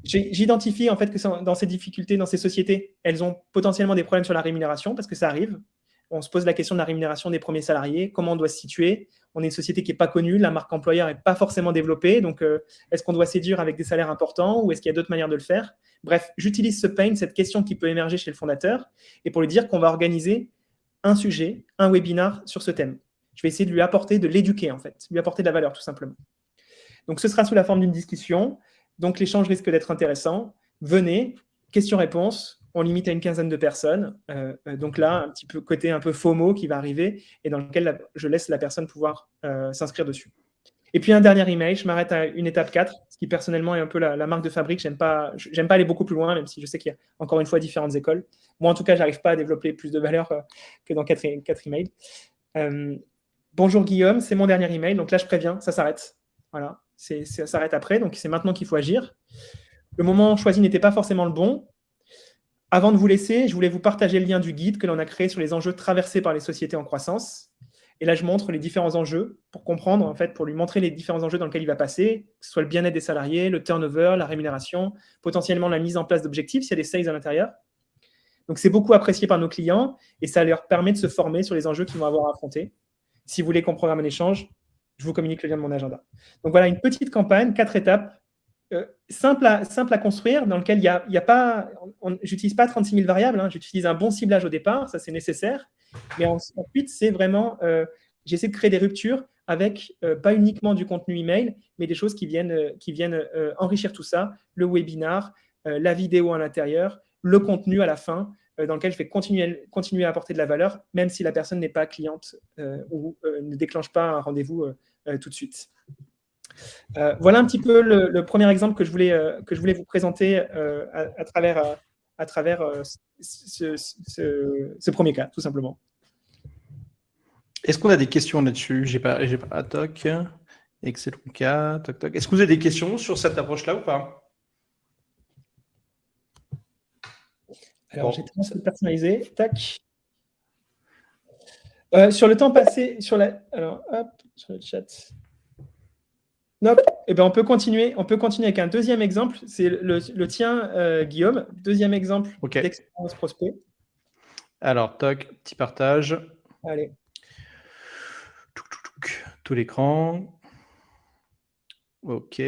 J'identifie en fait que dans ces difficultés, dans ces sociétés, elles ont potentiellement des problèmes sur la rémunération parce que ça arrive. On se pose la question de la rémunération des premiers salariés, comment on doit se situer. On est une société qui n'est pas connue, la marque employeur n'est pas forcément développée. Donc, est-ce qu'on doit séduire avec des salaires importants ou est-ce qu'il y a d'autres manières de le faire? Bref, j'utilise ce pain, cette question qui peut émerger chez le fondateur, et pour lui dire qu'on va organiser un sujet, un webinar sur ce thème. Je vais essayer de lui apporter, de l'éduquer en fait, lui apporter de la valeur tout simplement. Donc, ce sera sous la forme d'une discussion. Donc, l'échange risque d'être intéressant. Venez, questions-réponses. On limite à une quinzaine de personnes. Donc là, un petit peu côté un peu FOMO qui va arriver et dans lequel je laisse la personne pouvoir s'inscrire dessus. Et puis un dernier email, je m'arrête à une étape 4, ce qui personnellement est un peu la marque de fabrique. J'aime pas aller beaucoup plus loin, même si je sais qu'il y a encore une fois différentes écoles. Moi, en tout cas, je n'arrive pas à développer plus de valeur que dans 4 emails. Bonjour Guillaume, c'est mon dernier email. Donc là, je préviens, ça s'arrête. Voilà, ça s'arrête après. Donc c'est maintenant qu'il faut agir. Le moment choisi n'était pas forcément le bon. Avant de vous laisser, je voulais vous partager le lien du guide que l'on a créé sur les enjeux traversés par les sociétés en croissance. Et là, je montre les différents enjeux pour comprendre, en fait, pour lui montrer les différents enjeux dans lesquels il va passer, que ce soit le bien-être des salariés, le turnover, la rémunération, potentiellement la mise en place d'objectifs s'il y a des sales à l'intérieur. Donc, c'est beaucoup apprécié par nos clients et ça leur permet de se former sur les enjeux qu'ils vont avoir à affronter. Si vous voulez qu'on programme un échange, je vous communique le lien de mon agenda. Donc, voilà, une petite campagne, 4 étapes. Simple à construire, dans lequel il y a pas, j'utilise pas 36 000 variables, j'utilise un bon ciblage au départ, ça c'est nécessaire, mais ensuite c'est vraiment, j'essaie de créer des ruptures avec pas uniquement du contenu email, mais des choses qui viennent enrichir tout ça, le webinar, la vidéo à l'intérieur, le contenu à la fin, dans lequel je vais continuer à apporter de la valeur, même si la personne n'est pas cliente ou ne déclenche pas un rendez-vous tout de suite. Voilà un petit peu le premier exemple que je voulais vous présenter à travers ce premier cas, tout simplement. Est-ce qu'on a des questions là-dessus? J'ai pas toc. Excellent cas. Toc, toc. Est-ce que vous avez des questions sur cette approche-là ou pas? Alors, j'ai tout personnalisé. Tac. Sur le temps passé, alors, hop, sur le chat. Nope. Eh ben, on peut continuer avec un deuxième exemple. C'est le tien, Guillaume. Deuxième exemple d'expérience prospect. Alors, toc, petit partage. Allez. Tout l'écran. Ok,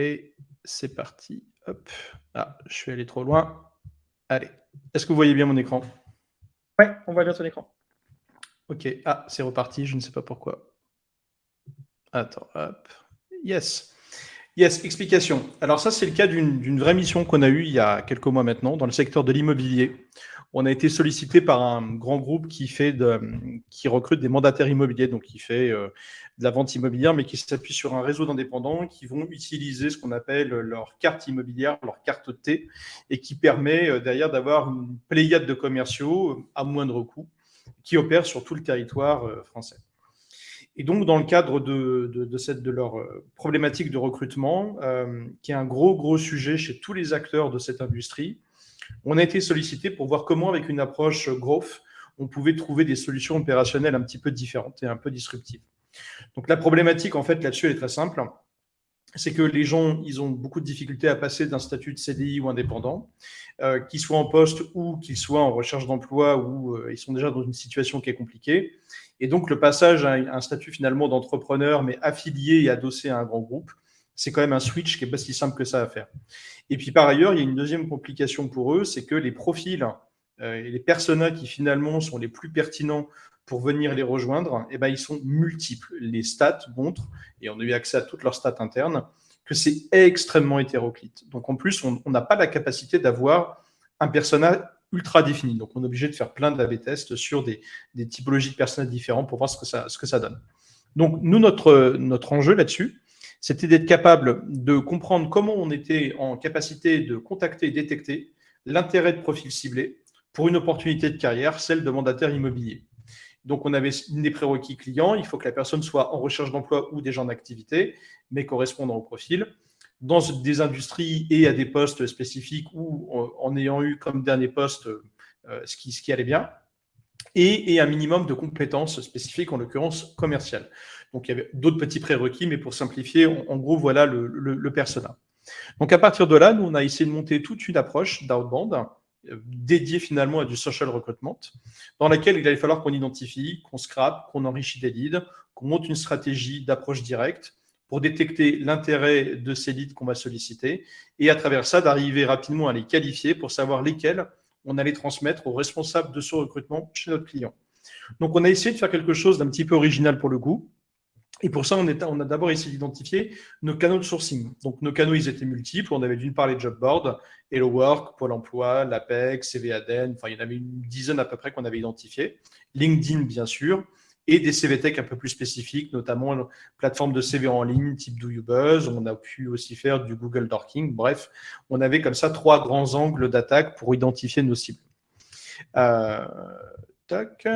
c'est parti. Hop. Ah, je suis allé trop loin. Allez. Est-ce que vous voyez bien mon écran? Ouais, on voit bien ton écran. Ok. Ah, c'est reparti, je ne sais pas pourquoi. Attends, hop. Yes. Yes, explication. Alors ça, c'est le cas d'une vraie mission qu'on a eue il y a quelques mois maintenant dans le secteur de l'immobilier. On a été sollicité par un grand groupe qui recrute des mandataires immobiliers, donc qui fait de la vente immobilière, mais qui s'appuie sur un réseau d'indépendants qui vont utiliser ce qu'on appelle leur carte immobilière, leur carte T, et qui permet derrière d'avoir une pléiade de commerciaux à moindre coût qui opèrent sur tout le territoire français. Et donc, dans le cadre de leur problématique de recrutement, qui est un gros sujet chez tous les acteurs de cette industrie, on a été sollicité pour voir comment, avec une approche growth, on pouvait trouver des solutions opérationnelles un petit peu différentes et un peu disruptives. Donc, la problématique, en fait, là-dessus, elle est très simple. C'est que les gens, ils ont beaucoup de difficultés à passer d'un statut de CDI ou indépendant, qu'ils soient en poste ou qu'ils soient en recherche d'emploi ou ils sont déjà dans une situation qui est compliquée. Et donc, le passage à un statut finalement d'entrepreneur, mais affilié et adossé à un grand groupe, c'est quand même un switch qui n'est pas si simple que ça à faire. Et puis, par ailleurs, il y a une deuxième complication pour eux, c'est que les profils et les personas qui finalement sont les plus pertinents pour venir les rejoindre, eh ben, ils sont multiples. Les stats montrent, et on a eu accès à toutes leurs stats internes, que c'est extrêmement hétéroclite. Donc en plus, on n'a pas la capacité d'avoir un persona ultra défini. Donc on est obligé de faire plein d'A/B tests sur des typologies de personas différents pour voir ce que ça donne. Donc nous, notre enjeu là-dessus, c'était d'être capable de comprendre comment on était en capacité de contacter et détecter l'intérêt de profils ciblés pour une opportunité de carrière, celle de mandataire immobilier. Donc, on avait une des prérequis clients. Il faut que la personne soit en recherche d'emploi ou déjà en activité, mais correspondant au profil, dans des industries et à des postes spécifiques ou en ayant eu comme dernier poste ce qui allait bien, et un minimum de compétences spécifiques, en l'occurrence commerciales. Donc, il y avait d'autres petits prérequis, mais pour simplifier, en gros, voilà le persona. Donc, à partir de là, nous, on a essayé de monter toute une approche d'outbound dédiée finalement à du social recruitment, dans laquelle il allait falloir qu'on identifie, qu'on scrape, qu'on enrichit des leads, qu'on monte une stratégie d'approche directe pour détecter l'intérêt de ces leads qu'on va solliciter et à travers ça, d'arriver rapidement à les qualifier pour savoir lesquels on allait transmettre aux responsables de ce recrutement chez notre client. Donc, on a essayé de faire quelque chose d'un petit peu original pour le coup. Et pour ça, on a d'abord essayé d'identifier nos canaux de sourcing. Donc, nos canaux, ils étaient multiples. On avait d'une part les job boards, Hello Work, Pôle emploi, l'APEC, CVADEN. Enfin, il y en avait une dizaine à peu près qu'on avait identifié. LinkedIn, bien sûr. Et des CVTech un peu plus spécifiques, notamment une plateforme de CV en ligne type Do You Buzz. On a pu aussi faire du Google Dorking. Bref, on avait comme ça 3 grands angles d'attaque pour identifier nos cibles. Tac.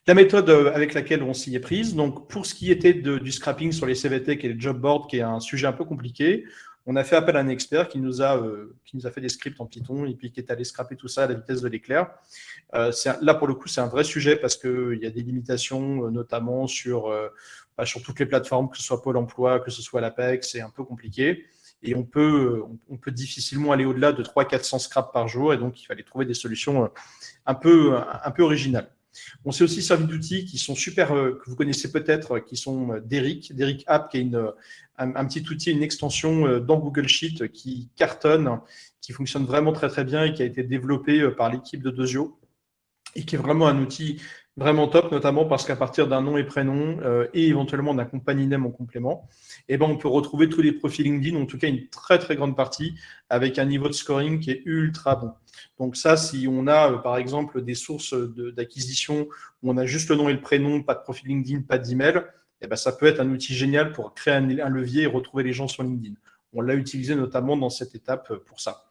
La méthode avec laquelle on s'y est prise, donc pour ce qui était du scrapping sur les CVTech et les job boards, qui est un sujet un peu compliqué, on a fait appel à un expert qui nous a fait des scripts en Python et puis qui est allé scraper tout ça à la vitesse de l'éclair. Là, pour le coup, c'est un vrai sujet parce qu'il y a des limitations, notamment sur toutes les plateformes, que ce soit Pôle emploi, que ce soit l'APEC, c'est un peu compliqué. Et on peut difficilement aller au-delà de 300-400 scraps par jour. Et donc, il fallait trouver des solutions un peu originales. On s'est aussi servi d'outils qui sont super, que vous connaissez peut-être, qui sont Derrick App, qui est un petit outil, une extension dans Google Sheet qui cartonne, qui fonctionne vraiment très très bien et qui a été développé par l'équipe de Dozio et qui est vraiment un outil vraiment top, notamment parce qu'à partir d'un nom et prénom et éventuellement d'un company name en complément, eh ben, on peut retrouver tous les profils LinkedIn, en tout cas une très très grande partie, avec un niveau de scoring qui est ultra bon. Donc ça, si on a par exemple des sources d'acquisition où on a juste le nom et le prénom, pas de profil LinkedIn, pas d'email, eh ben, ça peut être un outil génial pour créer un levier et retrouver les gens sur LinkedIn. On l'a utilisé notamment dans cette étape pour ça.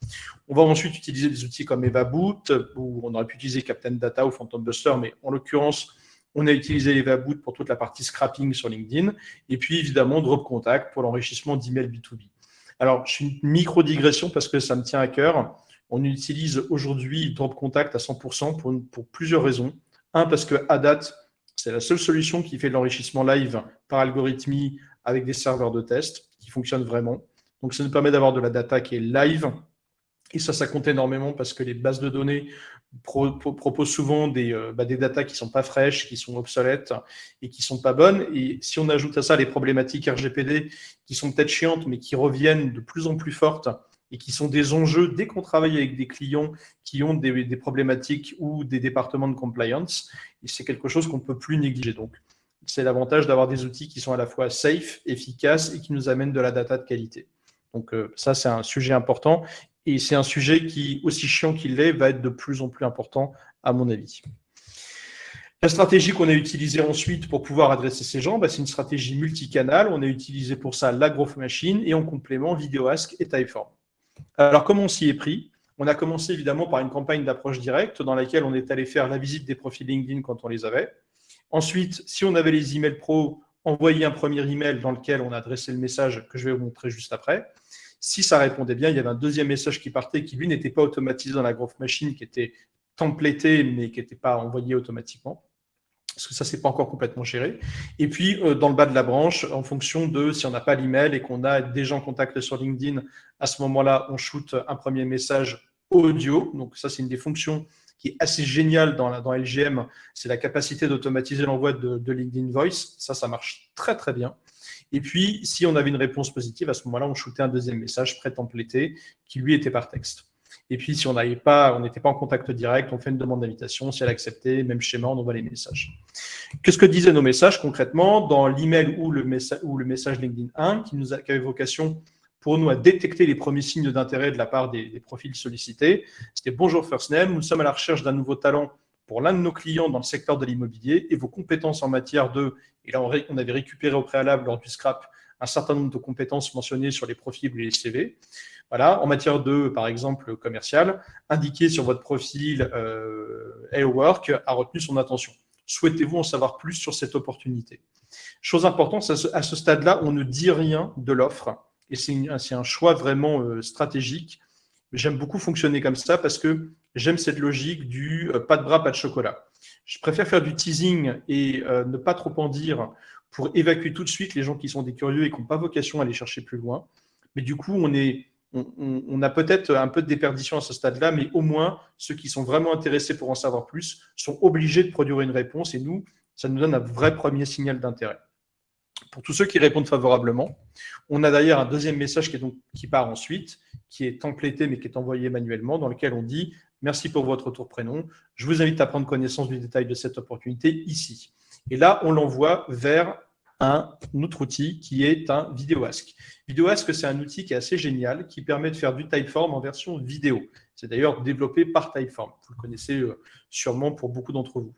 On va ensuite utiliser des outils comme EvaBoot, où on aurait pu utiliser Captain Data ou Phantom Buster, mais en l'occurrence, on a utilisé EvaBoot pour toute la partie scrapping sur LinkedIn, et puis évidemment Drop Contact pour l'enrichissement d'emails B2B. Alors, je suis une micro-digression parce que ça me tient à cœur. On utilise aujourd'hui Drop Contact à 100% pour plusieurs raisons. Un, parce qu'à date, c'est la seule solution qui fait de l'enrichissement live par algorithmie avec des serveurs de test qui fonctionnent vraiment. Donc, ça nous permet d'avoir de la data qui est live. Et ça compte énormément parce que les bases de données proposent souvent des datas qui ne sont pas fraîches, qui sont obsolètes et qui ne sont pas bonnes. Et si on ajoute à ça les problématiques RGPD qui sont peut-être chiantes, mais qui reviennent de plus en plus fortes et qui sont des enjeux dès qu'on travaille avec des clients qui ont des problématiques ou des départements de compliance. Et c'est quelque chose qu'on ne peut plus négliger. Donc, c'est l'avantage d'avoir des outils qui sont à la fois safe, efficaces et qui nous amènent de la data de qualité. Donc, ça, c'est un sujet important. Et c'est un sujet qui, aussi chiant qu'il est, va être de plus en plus important, à mon avis. La stratégie qu'on a utilisée ensuite pour pouvoir adresser ces gens, c'est une stratégie multicanal. On a utilisé pour ça la Growth Machine et en complément VideoAsk et Typeform. Alors, comment on s'y est pris? On a commencé évidemment par une campagne d'approche directe dans laquelle on est allé faire la visite des profils LinkedIn quand on les avait. Ensuite, si on avait les emails pro, envoyer un premier email dans lequel on a adressé le message que je vais vous montrer juste après. Si ça répondait bien, il y avait un deuxième message qui partait qui, lui, n'était pas automatisé dans la Growth Machine, qui était templaté, mais qui n'était pas envoyé automatiquement. Parce que ça, c'est pas encore complètement géré. Et puis, dans le bas de la branche, en fonction de si on n'a pas l'email et qu'on a des gens en contact sur LinkedIn, à ce moment-là, on shoot un premier message audio. Donc, ça, c'est une des fonctions qui est assez géniale dans LGM. C'est la capacité d'automatiser l'envoi de LinkedIn Voice. Ça marche très, très bien. Et puis, si on avait une réponse positive, à ce moment-là, on shootait un deuxième message pré-templété qui, lui, était par texte. Et puis, si on n'était pas en contact direct, on fait une demande d'invitation. Si elle acceptait, même schéma, on envoie les messages. Qu'est-ce que disaient nos messages concrètement dans l'email ou le message LinkedIn 1 qui avait vocation pour nous à détecter les premiers signes d'intérêt de la part des profils sollicités? C'était « Bonjour First Name, nous sommes à la recherche d'un nouveau talent pour l'un de nos clients dans le secteur de l'immobilier et vos compétences en matière de… » Et là, on avait récupéré au préalable lors du scrap un certain nombre de compétences mentionnées sur les profils et les CV. Voilà, en matière de, par exemple, commercial, indiqué sur votre profil Hello Work a retenu son attention. Souhaitez-vous en savoir plus sur cette opportunité? Chose importante, à ce stade-là, on ne dit rien de l'offre et c'est un choix vraiment stratégique. J'aime beaucoup fonctionner comme ça parce que j'aime cette logique du pas de bras, pas de chocolat. Je préfère faire du teasing et ne pas trop en dire pour évacuer tout de suite les gens qui sont des curieux et qui n'ont pas vocation à aller chercher plus loin. Mais du coup, on a peut-être un peu de déperdition à ce stade-là, mais au moins, ceux qui sont vraiment intéressés pour en savoir plus sont obligés de produire une réponse et nous, ça nous donne un vrai premier signal d'intérêt. Pour tous ceux qui répondent favorablement, on a d'ailleurs un deuxième message qui part ensuite, qui est templété mais qui est envoyé manuellement, dans lequel on dit « Merci pour votre retour prénom. Je vous invite à prendre connaissance du détail de cette opportunité ici. » Et là, on l'envoie vers un autre outil qui est un VideoAsk. VideoAsk, c'est un outil qui est assez génial, qui permet de faire du Typeform en version vidéo. C'est d'ailleurs développé par Typeform. Vous le connaissez sûrement pour beaucoup d'entre vous.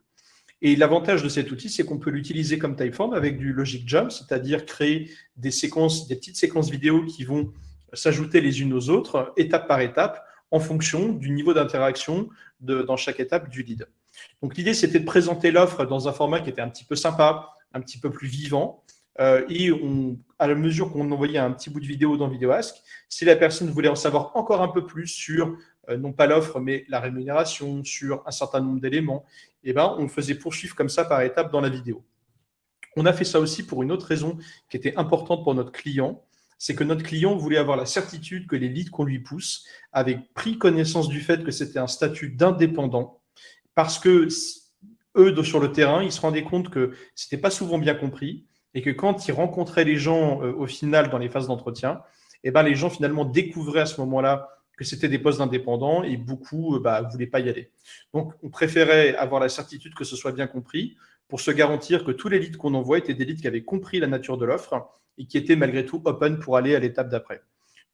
Et l'avantage de cet outil, c'est qu'on peut l'utiliser comme Typeform avec du Logic Jump, c'est-à-dire créer des petites séquences vidéo qui vont s'ajouter les unes aux autres, étape par étape, en fonction du niveau d'interaction dans chaque étape du lead. Donc l'idée, c'était de présenter l'offre dans un format qui était un petit peu sympa, un petit peu plus vivant. Et à la mesure qu'on envoyait un petit bout de vidéo dans VideoAsk, si la personne voulait en savoir encore un peu plus sur, non pas l'offre, mais la rémunération, sur un certain nombre d'éléments, on faisait poursuivre comme ça par étapes dans la vidéo. On a fait ça aussi pour une autre raison qui était importante pour notre client, c'est que notre client voulait avoir la certitude que les leads qu'on lui pousse avaient pris connaissance du fait que c'était un statut d'indépendant, parce que eux, sur le terrain, ils se rendaient compte que ce n'était pas souvent bien compris et que quand ils rencontraient les gens au final dans les phases d'entretien, les gens finalement découvraient à ce moment-là que c'était des postes d'indépendants et beaucoup ne voulaient pas y aller. Donc, on préférait avoir la certitude que ce soit bien compris pour se garantir que tous les leads qu'on envoie étaient des leads qui avaient compris la nature de l'offre et qui étaient malgré tout open pour aller à l'étape d'après.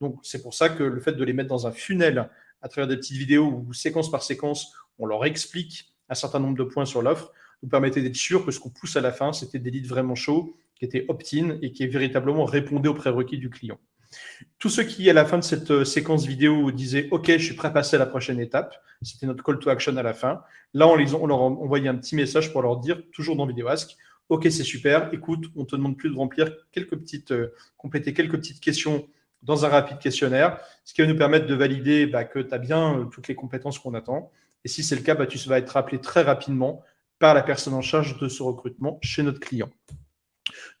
Donc, c'est pour ça que le fait de les mettre dans un funnel à travers des petites vidéos où séquence par séquence, on leur explique un certain nombre de points sur l'offre, nous permettait d'être sûr que ce qu'on pousse à la fin, c'était des leads vraiment chauds, qui étaient opt-in et qui véritablement répondaient aux prérequis du client. Tous ceux qui, à la fin de cette séquence vidéo, disaient « Ok, je suis prêt à passer à la prochaine étape », c'était notre call to action à la fin. Là, on leur envoyait un petit message pour leur dire, toujours dans VideoAsk, « Ok, c'est super, écoute, on ne te demande plus de remplir compléter quelques petites questions dans un rapide questionnaire, ce qui va nous permettre de valider que tu as bien toutes les compétences qu'on attend. Et si c'est le cas, tu vas être appelé très rapidement par la personne en charge de ce recrutement chez notre client. »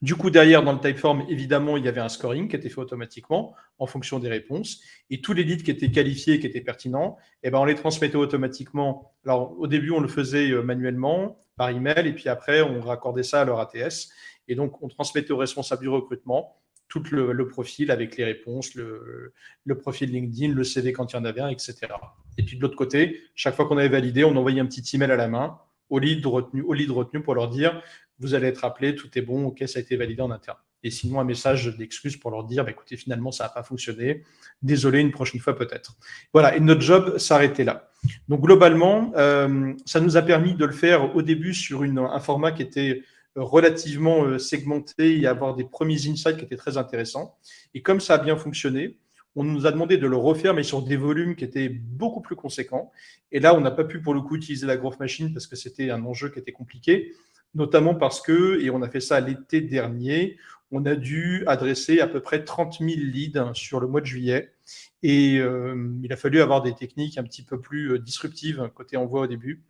Du coup, derrière, dans le Typeform, évidemment, il y avait un scoring qui était fait automatiquement en fonction des réponses. Et tous les leads qui étaient qualifiés, qui étaient pertinents, on les transmettait automatiquement. Alors, au début, on le faisait manuellement, par email, et puis après, on raccordait ça à leur ATS. Et donc, on transmettait au responsable du recrutement tout le profil avec les réponses, le profil LinkedIn, le CV quand il y en avait un, etc. Et puis de l'autre côté, chaque fois qu'on avait validé, on envoyait un petit email à la main au lead retenu pour leur dire vous allez être appelé, tout est bon, ok, ça a été validé en interne. Et sinon, un message d'excuse pour leur dire écoutez, finalement, ça n'a pas fonctionné, désolé, une prochaine fois peut-être. Voilà, et notre job s'arrêtait là. Donc globalement, ça nous a permis de le faire au début sur un format qui était relativement segmenté et avoir des premiers insights qui étaient très intéressants. Et comme ça a bien fonctionné, on nous a demandé de le refaire, mais sur des volumes qui étaient beaucoup plus conséquents. Et là, on n'a pas pu, pour le coup, utiliser la Growth Machine parce que c'était un enjeu qui était compliqué, notamment parce que, et on a fait ça l'été dernier, on a dû adresser à peu près 30 000 leads sur le mois de juillet. Et il a fallu avoir des techniques un petit peu plus disruptives côté envoi au début,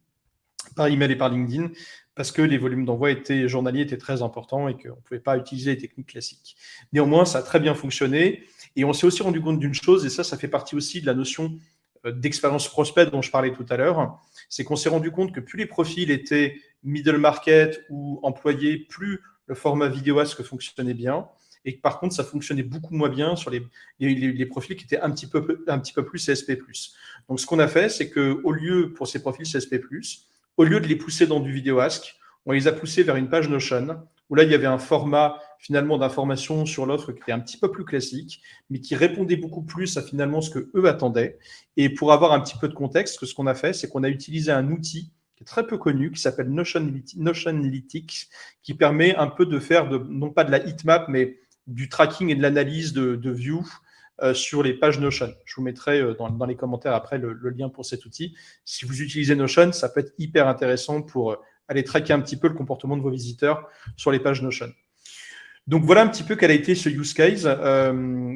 par email et par LinkedIn, parce que les volumes d'envoi journaliers étaient très importants et qu'on ne pouvait pas utiliser les techniques classiques. Néanmoins, ça a très bien fonctionné. Et on s'est aussi rendu compte d'une chose, et ça fait partie aussi de la notion d'expérience prospect dont je parlais tout à l'heure, c'est qu'on s'est rendu compte que plus les profils étaient middle market ou employés, plus le format vidéo ask fonctionnait bien. Et que par contre, ça fonctionnait beaucoup moins bien sur les profils qui étaient un petit peu plus CSP+. Donc, ce qu'on a fait, c'est qu'au lieu, pour ces profils CSP+, au lieu de les pousser dans du vidéo ask, on les a poussés vers une page Notion, où là, il y avait un format finalement d'information sur l'offre qui était un petit peu plus classique, mais qui répondait beaucoup plus à finalement ce que eux attendaient. Et pour avoir un petit peu de contexte, ce qu'on a fait, c'est qu'on a utilisé un outil qui est très peu connu, qui s'appelle Notionlytics, qui permet un peu de faire, non pas de la heatmap, mais du tracking et de l'analyse de view sur les pages Notion. Je vous mettrai dans les commentaires après le lien pour cet outil. Si vous utilisez Notion, ça peut être hyper intéressant pour aller traquer un petit peu le comportement de vos visiteurs sur les pages Notion. Donc voilà un petit peu quel a été ce use case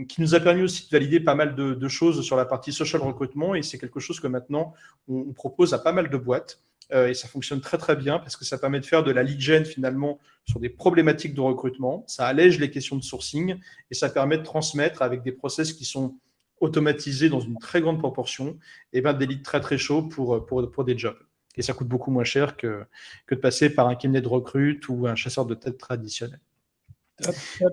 qui nous a permis aussi de valider pas mal de choses sur la partie social recrutement, et c'est quelque chose que maintenant on propose à pas mal de boîtes. Et ça fonctionne très très bien parce que ça permet de faire de la lead gen finalement sur des problématiques de recrutement, ça allège les questions de sourcing et ça permet de transmettre avec des process qui sont automatisés dans une très grande proportion et des leads très très chauds pour des jobs. Et ça coûte beaucoup moins cher que de passer par un cabinet de recrute ou un chasseur de tête traditionnel.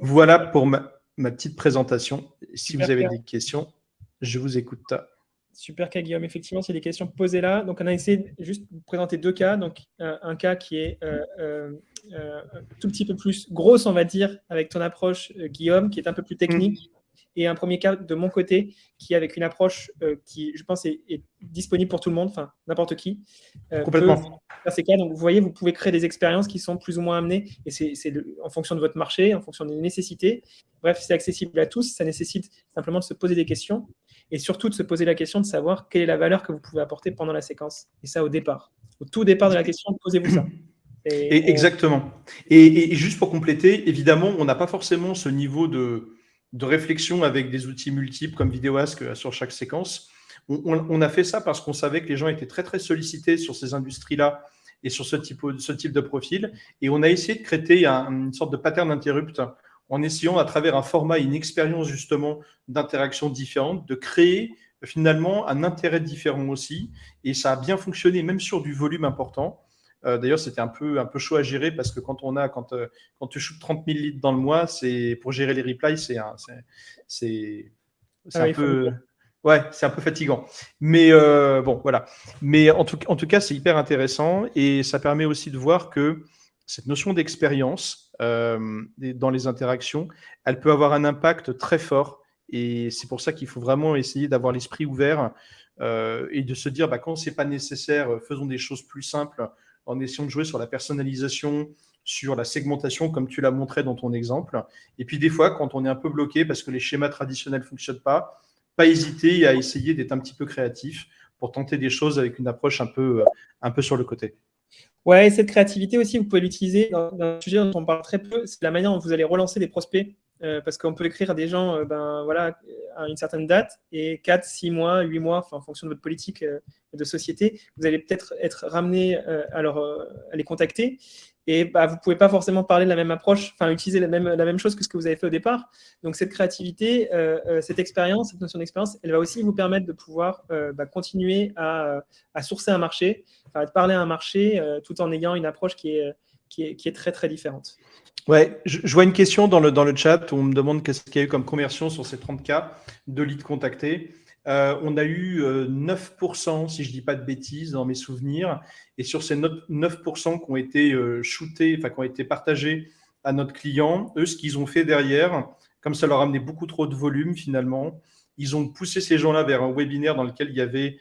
Voilà pour ma petite présentation. Si Super vous avez clair. des questions, je vous écoute. Super cas, Guillaume. Effectivement, c'est des questions posées là. Donc, on a essayé de juste vous présenter deux cas. Donc, un cas qui est un tout petit peu plus grosse, on va dire, avec ton approche, Guillaume, qui est un peu plus technique. Et un premier cas de mon côté, qui est avec une approche qui, je pense, est disponible pour tout le monde, enfin, n'importe qui. Complètement. Peut faire ces cas. Donc, vous voyez, vous pouvez créer des expériences qui sont plus ou moins amenées. Et c'est en fonction de votre marché, en fonction des nécessités. Bref, c'est accessible à tous. Ça nécessite simplement de se poser des questions. Et surtout de se poser la question de savoir quelle est la valeur que vous pouvez apporter pendant la séquence. Et ça, au départ. Au tout départ de la question, posez-vous ça. Exactement. Et juste pour compléter, évidemment, on n'a pas forcément ce niveau de réflexion avec des outils multiples comme VideoAsk sur chaque séquence. On a fait ça parce qu'on savait que les gens étaient très, très sollicités sur ces industries-là et sur ce type de profil. Et on a essayé de créer une sorte de pattern interrupt en essayant, à travers un format et une expérience justement d'interaction différente, de créer finalement un intérêt différent aussi. Et ça a bien fonctionné, même sur du volume important. D'ailleurs, c'était un peu chaud à gérer parce que quand tu shootes 30 000 leads dans le mois, pour gérer les replies, c'est un peu fatigant. Mais bon, voilà. Mais en tout cas, c'est hyper intéressant et ça permet aussi de voir que cette notion d'expérience dans les interactions, elle peut avoir un impact très fort. Et c'est pour ça qu'il faut vraiment essayer d'avoir l'esprit ouvert et de se dire, quand ce n'est pas nécessaire, faisons des choses plus simples en essayant de jouer sur la personnalisation, sur la segmentation, comme tu l'as montré dans ton exemple. Et puis des fois, quand on est un peu bloqué parce que les schémas traditionnels ne fonctionnent pas hésiter à essayer d'être un petit peu créatif pour tenter des choses avec une approche un peu sur le côté. Ouais, et cette créativité aussi, vous pouvez l'utiliser dans un sujet dont on parle très peu, c'est la manière dont vous allez relancer des prospects. Parce qu'on peut écrire à des gens à une certaine date, et 4, 6 mois, 8 mois, en fonction de votre politique de société, vous allez peut-être être ramené à les contacter. Et vous ne pouvez pas forcément parler de la même approche, utiliser la même chose que ce que vous avez fait au départ. Donc cette créativité, cette expérience, cette notion d'expérience, elle va aussi vous permettre de pouvoir continuer à sourcer un marché, de parler à un marché tout en ayant une approche qui est qui est très, très différente. Ouais, je vois une question dans le chat où on me demande qu'est-ce qu'il y a eu comme conversion sur ces 30 cas de leads contactés. On a eu 9%, si je ne dis pas de bêtises, dans mes souvenirs. Et sur ces 9% qui ont été shootés, enfin qui ont été partagés à notre client, eux, ce qu'ils ont fait derrière, comme ça leur a amené beaucoup trop de volume finalement, ils ont poussé ces gens-là vers un webinaire dans lequel il y avait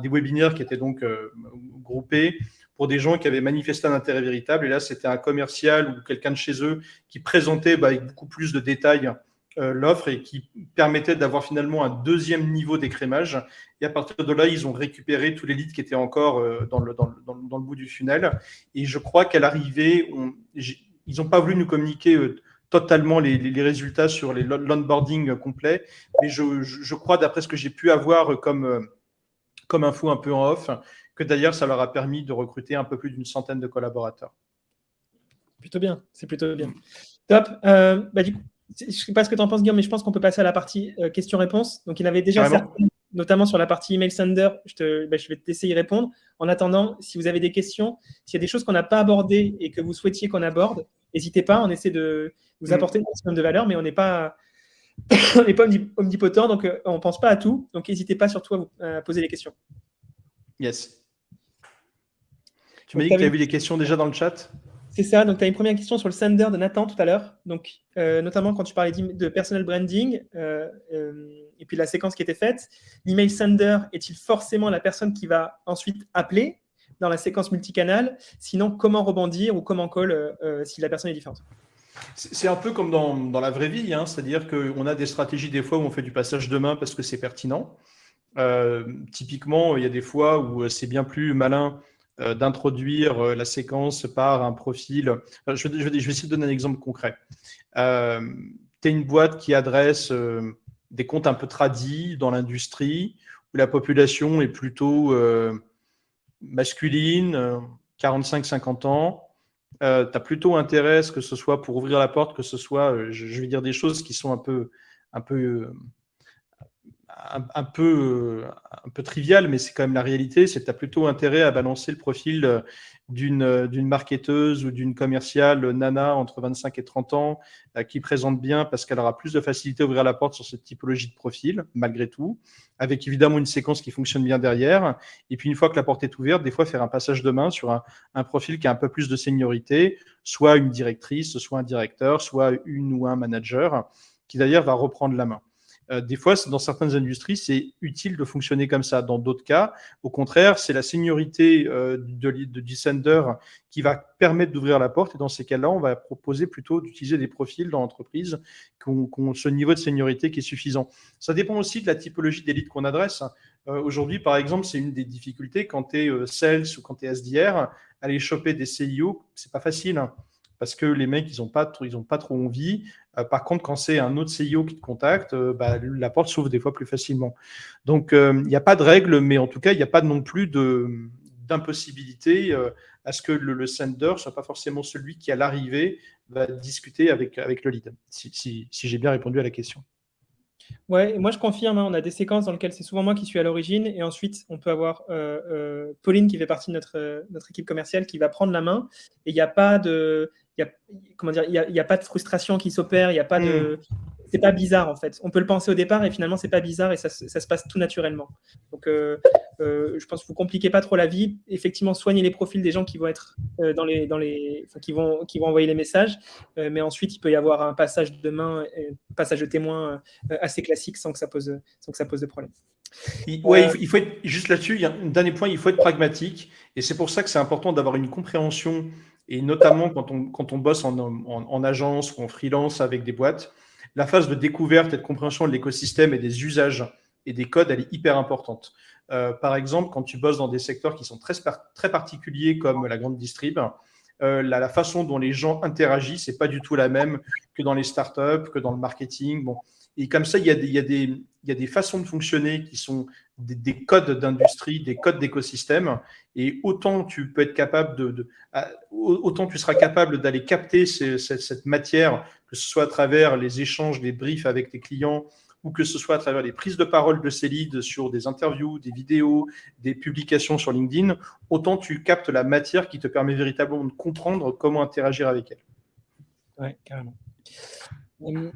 des webinaires qui étaient donc groupés pour des gens qui avaient manifesté un intérêt véritable. Et là, c'était un commercial ou quelqu'un de chez eux qui présentait avec beaucoup plus de détails l'offre et qui permettait d'avoir finalement un deuxième niveau d'écrémage. Et à partir de là, ils ont récupéré tous les leads qui étaient encore dans le bout du funnel. Et je crois qu'à l'arrivée, ils n'ont pas voulu nous communiquer totalement les résultats sur l'onboarding complet. Mais je crois, d'après ce que j'ai pu avoir comme info un peu en off, que d'ailleurs, ça leur a permis de recruter un peu plus d'une centaine de collaborateurs. Plutôt bien, c'est plutôt bien. Top. Du coup, je ne sais pas ce que tu en penses, Guillaume, mais je pense qu'on peut passer à la partie questions-réponses. Donc, il y en avait déjà certaines, notamment sur la partie email sender. Je vais te laisser y répondre. En attendant, si vous avez des questions, s'il y a des choses qu'on n'a pas abordées et que vous souhaitiez qu'on aborde, n'hésitez pas. On essaie de vous apporter un maximum de valeur, mais on n'est pas omnipotent, donc on ne pense pas à tout. Donc, n'hésitez pas surtout à poser des questions. Yes. Tu m'as dit que tu avais vu les questions déjà dans le chat? C'est ça, donc tu as une première question sur le sender de Nathan tout à l'heure, donc notamment quand tu parlais de personal branding et puis la séquence qui était faite. L'email sender est-il forcément la personne qui va ensuite appeler dans la séquence multicanal? Sinon, comment rebondir ou comment call si la personne est différente? C'est un peu comme dans la vraie vie, hein, c'est-à-dire qu'on a des stratégies des fois où on fait du passage de main parce que c'est pertinent. Typiquement, il y a des fois où c'est bien plus malin d'introduire la séquence par un profil. Je vais essayer de donner un exemple concret. Tu as une boîte qui adresse des comptes un peu tradis dans l'industrie où la population est plutôt masculine, 45-50 ans. Tu as plutôt intérêt, que ce soit pour ouvrir la porte, que ce soit, je vais dire des choses qui sont un peu trivial, mais c'est quand même la réalité, c'est que tu as plutôt intérêt à balancer le profil d'une marketeuse ou d'une commerciale nana entre 25 et 30 ans qui présente bien parce qu'elle aura plus de facilité à ouvrir la porte sur cette typologie de profil, malgré tout, avec évidemment une séquence qui fonctionne bien derrière. Et puis une fois que la porte est ouverte, des fois faire un passage de main sur un profil qui a un peu plus de seniorité, soit une directrice, soit un directeur, soit une ou un manager, qui d'ailleurs va reprendre la main. Des fois, dans certaines industries, c'est utile de fonctionner comme ça. Dans d'autres cas, au contraire, c'est la seniorité du sender qui va permettre d'ouvrir la porte. Et dans ces cas-là, on va proposer plutôt d'utiliser des profils dans l'entreprise qui ont ce niveau de seniorité qui est suffisant. Ça dépend aussi de la typologie des leads qu'on adresse. Aujourd'hui, par exemple, c'est une des difficultés quand tu es sales ou quand tu es SDR, aller choper des CIO, c'est pas facile. Parce que les mecs, ils n'ont pas trop envie. Par contre, quand c'est un autre CIO qui te contacte, la porte s'ouvre des fois plus facilement. Donc, il n'y a pas de règle, mais en tout cas, il n'y a pas non plus d'impossibilité à ce que le sender ne soit pas forcément celui qui, à l'arrivée, va discuter avec le lead, si j'ai bien répondu à la question. Ouais, moi je confirme, on a des séquences dans lesquelles c'est souvent moi qui suis à l'origine et ensuite on peut avoir Pauline qui fait partie de notre équipe commerciale qui va prendre la main et il n'y a pas de frustration qui s'opère, il n'y a pas de... C'est pas bizarre en fait. On peut le penser au départ et finalement c'est pas bizarre et ça se passe tout naturellement. Donc je pense que vous compliquez pas trop la vie. Effectivement, soignez les profils des gens qui vont être qui vont envoyer les messages, mais ensuite il peut y avoir un passage de main, un passage de témoin assez classique sans que ça pose de problème. Il faut être juste là-dessus. Il y a un dernier point, il faut être pragmatique et c'est pour ça que c'est important d'avoir une compréhension et notamment quand on bosse en agence ou en freelance avec des boîtes. La phase de découverte et de compréhension de l'écosystème et des usages et des codes, elle est hyper importante. Par exemple, quand tu bosses dans des secteurs qui sont très, très particuliers comme la grande distrib, la façon dont les gens interagissent n'est pas du tout la même que dans les startups, que dans le marketing. Bon. Et comme ça, il y a des façons de fonctionner qui sont des codes d'industrie, des codes d'écosystème. Et autant tu peux être capable autant tu seras capable d'aller capter cette matière, que ce soit à travers les échanges, les briefs avec tes clients ou que ce soit à travers les prises de parole de ces leads sur des interviews, des vidéos, des publications sur LinkedIn, autant tu captes la matière qui te permet véritablement de comprendre comment interagir avec elle. Ouais, carrément.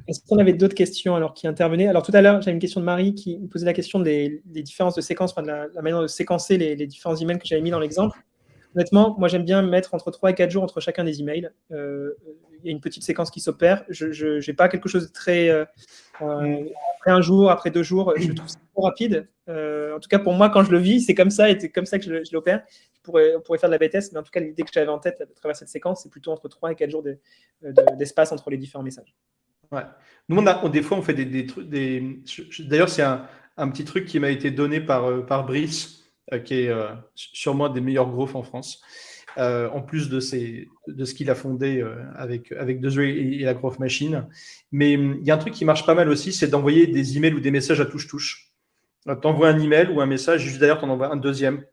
Est-ce qu'on avait d'autres questions alors qui intervenaient? Alors tout à l'heure, j'avais une question de Marie qui me posait la question des différences de séquence, enfin de la manière de séquencer les différents emails que j'avais mis dans l'exemple. Honnêtement, moi j'aime bien mettre entre 3 et 4 jours entre chacun des emails. Il y a une petite séquence qui s'opère. Je n'ai pas quelque chose de très... après un jour, après 2 jours, je trouve ça trop rapide. En tout cas, pour moi, quand je le vis, c'est comme ça et c'est comme ça que je l'opère. On pourrait faire de la BTS, mais en tout cas, l'idée que j'avais en tête à travers cette séquence, c'est plutôt entre 3 et 4 jours d'espace entre les différents messages. Ouais. Nous, des fois, on fait des trucs. D'ailleurs, c'est un petit truc qui m'a été donné par Brice, qui est sûrement un des meilleurs growth en France, en plus de ce qu'il a fondé avec Desiree et la Growth Machine. Mais il y a un truc qui marche pas mal aussi, c'est d'envoyer des emails ou des messages à touche-touche. Tu envoies un email ou un message, juste derrière, tu en envoies un deuxième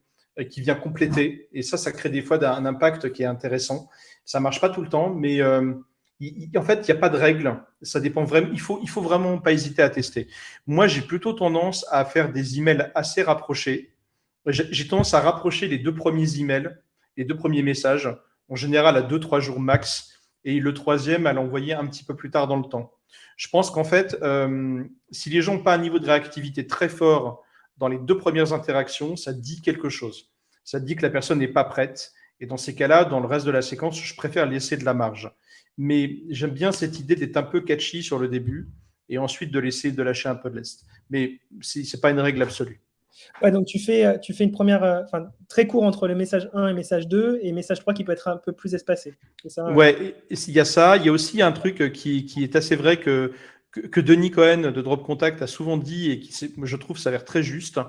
qui vient compléter. Et ça crée des fois un impact qui est intéressant. Ça marche pas tout le temps, mais en fait, il n'y a pas de règle. Ça dépend vraiment. Il faut vraiment pas hésiter à tester. Moi, j'ai plutôt tendance à faire des emails assez rapprochés. J'ai tendance à rapprocher les 2 premiers emails, les 2 premiers messages, en général à 2-3 jours max, et le troisième à l'envoyer un petit peu plus tard dans le temps. Je pense qu'en fait, si les gens n'ont pas un niveau de réactivité très fort dans les 2 premières interactions, ça dit quelque chose. Ça dit que la personne n'est pas prête. Et dans ces cas-là, dans le reste de la séquence, je préfère laisser de la marge. Mais j'aime bien cette idée d'être un peu catchy sur le début et ensuite de lâcher un peu de lest. Mais ce n'est pas une règle absolue. Ouais, donc tu fais une première, très court entre le message 1 et le message 2, et message 3 qui peut être un peu plus espacé. C'est ça, ouais, il y a ça. Il y a aussi un truc qui est assez vrai que Denis Cohen de Drop Contact a souvent dit et qui, je trouve, ça a l'air très juste.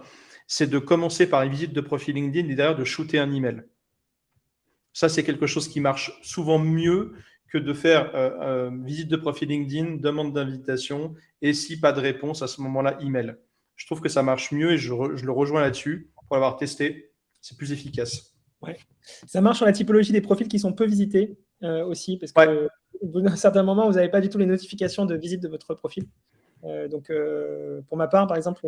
C'est de commencer par une visite de profil LinkedIn et derrière de shooter un email. Ça, c'est quelque chose qui marche souvent mieux que de faire visite de profil LinkedIn, demande d'invitation, et si pas de réponse, à ce moment-là, email. Je trouve que ça marche mieux et je le rejoins là-dessus pour l'avoir testé. C'est plus efficace. Ouais. Ça marche sur la typologie des profils qui sont peu visités aussi, parce que à un certain moment, vous n'avez pas du tout les notifications de visite de votre profil. Donc, pour ma part, par exemple,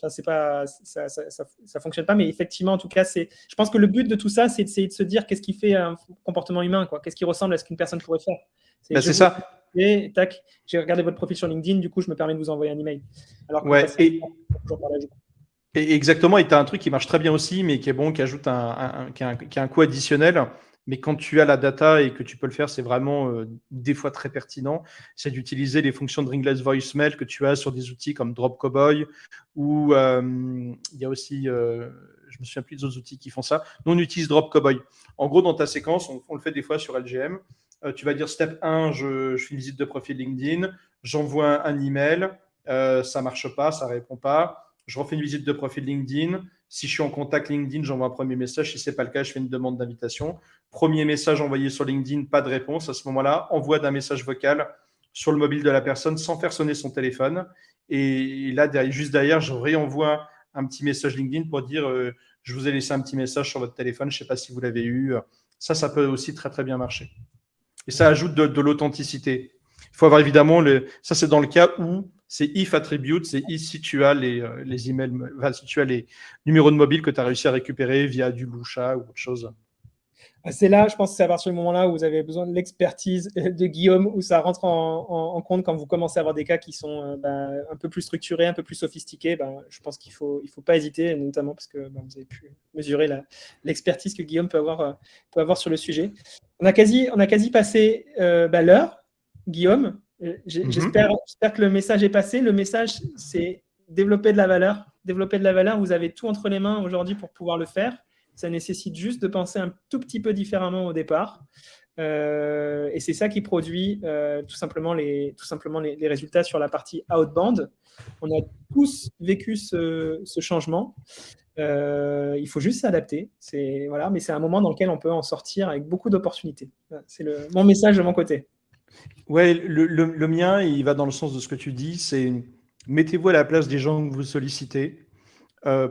c'est pas, ça fonctionne pas, mais effectivement, en tout cas, je pense que le but de tout ça, c'est d'essayer de se dire qu'est-ce qui fait un comportement humain, quoi. Qu'est-ce qui ressemble à ce qu'une personne pourrait faire. C'est ça. Et tac, j'ai regardé votre profil sur LinkedIn, du coup, je me permets de vous envoyer un email. Alors que et exactement, et tu as un truc qui marche très bien aussi, mais qui est bon, qui ajoute qui a un coût additionnel. Mais quand tu as la data et que tu peux le faire, c'est vraiment des fois très pertinent. C'est d'utiliser les fonctions de ringless voicemail que tu as sur des outils comme Drop Cowboy, ou il y a aussi, je me souviens plus des autres outils qui font ça. Nous, on utilise Drop Cowboy. En gros, dans ta séquence, on le fait des fois sur LGM. Tu vas dire step 1, je fais une visite de profil LinkedIn, j'envoie un email, ça marche pas, ça répond pas. Je refais une visite de profil LinkedIn. Si je suis en contact LinkedIn, j'envoie un premier message. Si ce n'est pas le cas, je fais une demande d'invitation. Premier message envoyé sur LinkedIn, pas de réponse. À ce moment-là, envoi d'un message vocal sur le mobile de la personne sans faire sonner son téléphone. Et là, juste derrière, je réenvoie un petit message LinkedIn pour dire je vous ai laissé un petit message sur votre téléphone. Je ne sais pas si vous l'avez eu. Ça peut aussi très, très bien marcher. Et ça ajoute de l'authenticité. Il faut avoir évidemment, ça c'est dans le cas où c'est if attribute, c'est si tu as les emails, si tu as les numéros de mobile que tu as réussi à récupérer via du Lusha ou autre chose. C'est là, je pense que c'est à partir du moment-là où vous avez besoin de l'expertise de Guillaume, où ça rentre en compte quand vous commencez à avoir des cas qui sont un peu plus structurés, un peu plus sophistiqués. Je pense qu'il faut pas hésiter, notamment parce que vous avez pu mesurer l'expertise que Guillaume peut avoir sur le sujet. On a quasi passé l'heure, Guillaume. J'espère que le message est passé. Le message, c'est développer de la valeur. Développer de la valeur, vous avez tout entre les mains aujourd'hui pour pouvoir le faire. Ça nécessite juste de penser un tout petit peu différemment au départ. Et c'est ça qui produit tout simplement les résultats sur la partie outbound. On a tous vécu ce changement. Il faut juste s'adapter. Mais c'est un moment dans lequel on peut en sortir avec beaucoup d'opportunités. C'est mon message de mon côté. Ouais, le mien, il va dans le sens de ce que tu dis, c'est mettez-vous à la place des gens que vous sollicitez.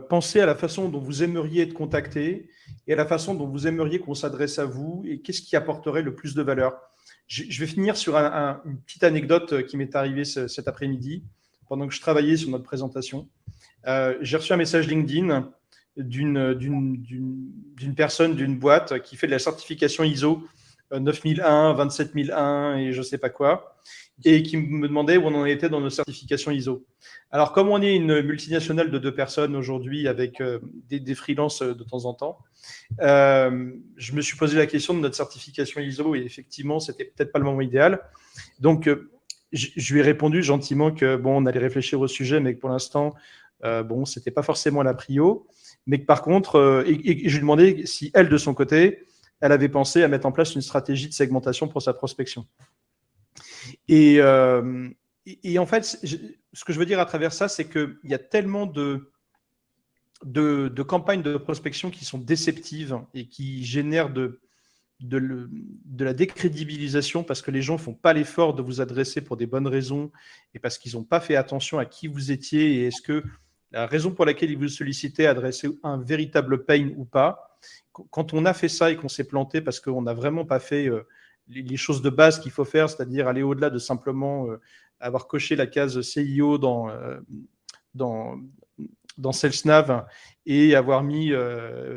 Pensez à la façon dont vous aimeriez être contacté et à la façon dont vous aimeriez qu'on s'adresse à vous et qu'est-ce qui apporterait le plus de valeur. Je vais finir sur une petite anecdote qui m'est arrivée cet après-midi. pendant que je travaillais sur notre présentation. J'ai reçu un message LinkedIn d'une personne, d'une boîte qui fait de la certification ISO 9001, 27001 et je ne sais pas quoi, et qui me demandait où on en était dans nos certifications ISO. Alors, comme on est une multinationale de 2 personnes aujourd'hui avec des freelances de temps en temps, je me suis posé la question de notre certification ISO et effectivement, c'était peut-être pas le moment idéal. Donc, je lui ai répondu gentiment que bon, on allait réfléchir au sujet, mais que pour l'instant, bon, c'était pas forcément la prio, mais que par contre, et je lui ai demandé si elle, de son côté, elle avait pensé à mettre en place une stratégie de segmentation pour sa prospection. Et en fait, ce que je veux dire à travers ça, c'est qu'il y a tellement de campagnes de prospection qui sont déceptives et qui génèrent de la décrédibilisation parce que les gens ne font pas l'effort de vous adresser pour des bonnes raisons et parce qu'ils n'ont pas fait attention à qui vous étiez et est-ce que la raison pour laquelle ils vous sollicitaient adressait un véritable pain ou pas. Quand on a fait ça et qu'on s'est planté parce qu'on n'a vraiment pas fait les choses de base qu'il faut faire, c'est-à-dire aller au-delà de simplement avoir coché la case CIO dans SalesNav et avoir mis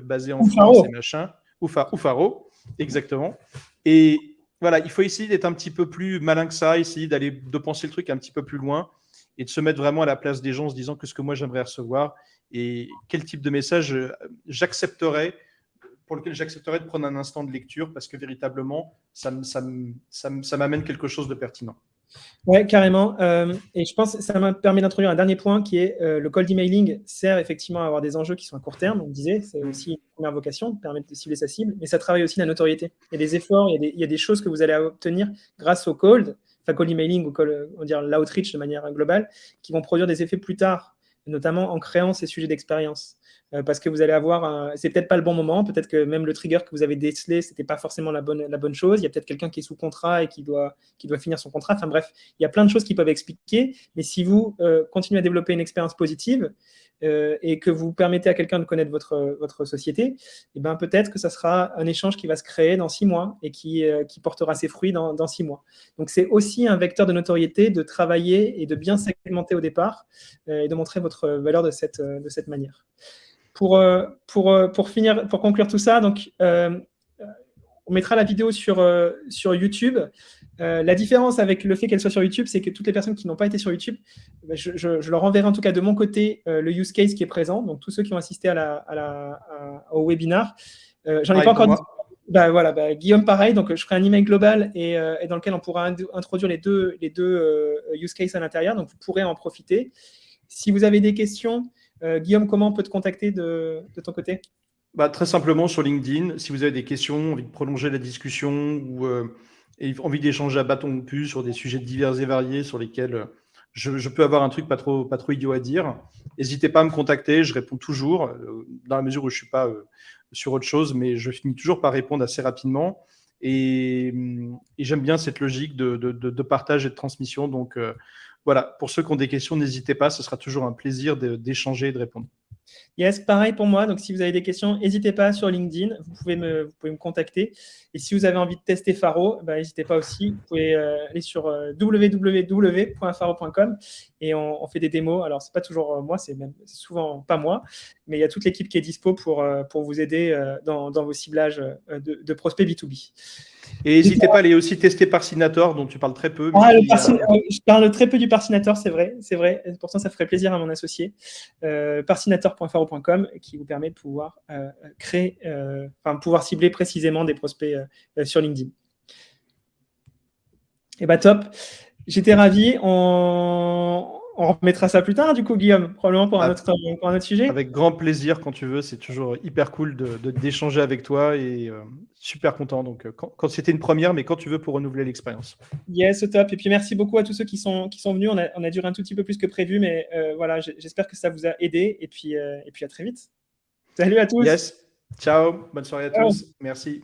basé en France et machin, ou Faro, exactement. Et voilà, il faut essayer d'être un petit peu plus malin que ça, essayer de penser le truc un petit peu plus loin et de se mettre vraiment à la place des gens en se disant que ce que moi j'aimerais recevoir et quel type de message j'accepterais, pour lequel j'accepterais de prendre un instant de lecture parce que véritablement, ça m'amène quelque chose de pertinent. Ouais, carrément. Et je pense que ça m'a permis d'introduire un dernier point qui est le cold emailing sert effectivement à avoir des enjeux qui sont à court terme, on disait, c'est aussi une première vocation, permettre de cibler sa cible, mais ça travaille aussi la notoriété. Il y a des efforts, il y a des choses que vous allez obtenir grâce au cold emailing ou on va dire l'outreach de manière globale, qui vont produire des effets plus tard, notamment en créant ces sujets d'expérience. Parce que vous allez avoir, c'est peut-être pas le bon moment, peut-être que même le trigger que vous avez décelé, c'était pas forcément la bonne chose. Il y a peut-être quelqu'un qui est sous contrat et qui doit finir son contrat. Enfin bref, il y a plein de choses qui peuvent expliquer. Mais si vous continuez à développer une expérience positive et que vous permettez à quelqu'un de connaître votre société, et ben peut-être que ça sera un échange qui va se créer dans 6 mois et qui portera ses fruits dans 6 mois. Donc c'est aussi un vecteur de notoriété de travailler et de bien segmenter au départ et de montrer votre valeur de cette manière. Pour conclure tout ça, donc, on mettra la vidéo sur YouTube. La différence avec le fait qu'elle soit sur YouTube, c'est que toutes les personnes qui n'ont pas été sur YouTube, je leur enverrai en tout cas de mon côté le use case qui est présent. Donc tous ceux qui ont assisté au webinar. J'en ai pas encore dit. Guillaume, pareil. Donc je ferai un email global et dans lequel on pourra introduire les deux use cases à l'intérieur. Donc vous pourrez en profiter. Si vous avez des questions, Guillaume, comment on peut te contacter de ton côté ? Très simplement sur LinkedIn. Si vous avez des questions, envie de prolonger la discussion ou envie d'échanger à bâton rompu sur des sujets divers et variés sur lesquels je peux avoir un truc pas trop idiot à dire, n'hésitez pas à me contacter. Je réponds toujours dans la mesure où je ne suis pas sur autre chose, mais je finis toujours par répondre assez rapidement. Et j'aime bien cette logique de partage et de transmission. Donc, voilà, pour ceux qui ont des questions, n'hésitez pas, ce sera toujours un plaisir d'échanger et de répondre. Yes, pareil pour moi. Donc, si vous avez des questions, n'hésitez pas sur LinkedIn. Vous pouvez me contacter. Et si vous avez envie de tester Faro, n'hésitez pas aussi. Vous pouvez aller sur www.faro.com et on fait des démos. Alors, c'est pas toujours moi, c'est souvent pas moi, mais il y a toute l'équipe qui est dispo pour vous aider dans vos ciblages de prospects B2B. Et n'hésitez pas à aller aussi tester Parcinator, dont tu parles très peu. Je parle très peu du Parcinator, c'est vrai. Pourtant, ça ferait plaisir à mon associé. Parcinator.faro.com qui vous permet de pouvoir pouvoir cibler précisément des prospects sur LinkedIn. Et top. J'étais ravi. On remettra ça plus tard, du coup, Guillaume, probablement pour un autre sujet. Avec grand plaisir, quand tu veux. C'est toujours hyper cool d'échanger avec toi et super content. Donc, quand c'était une première, mais quand tu veux pour renouveler l'expérience. Yes, au top. Et puis, merci beaucoup à tous ceux qui sont venus. On a duré un tout petit peu plus que prévu, mais voilà, j'espère que ça vous a aidé. Et puis à très vite. Salut à tous. Yes. Ciao. Bonne soirée à tous. Merci.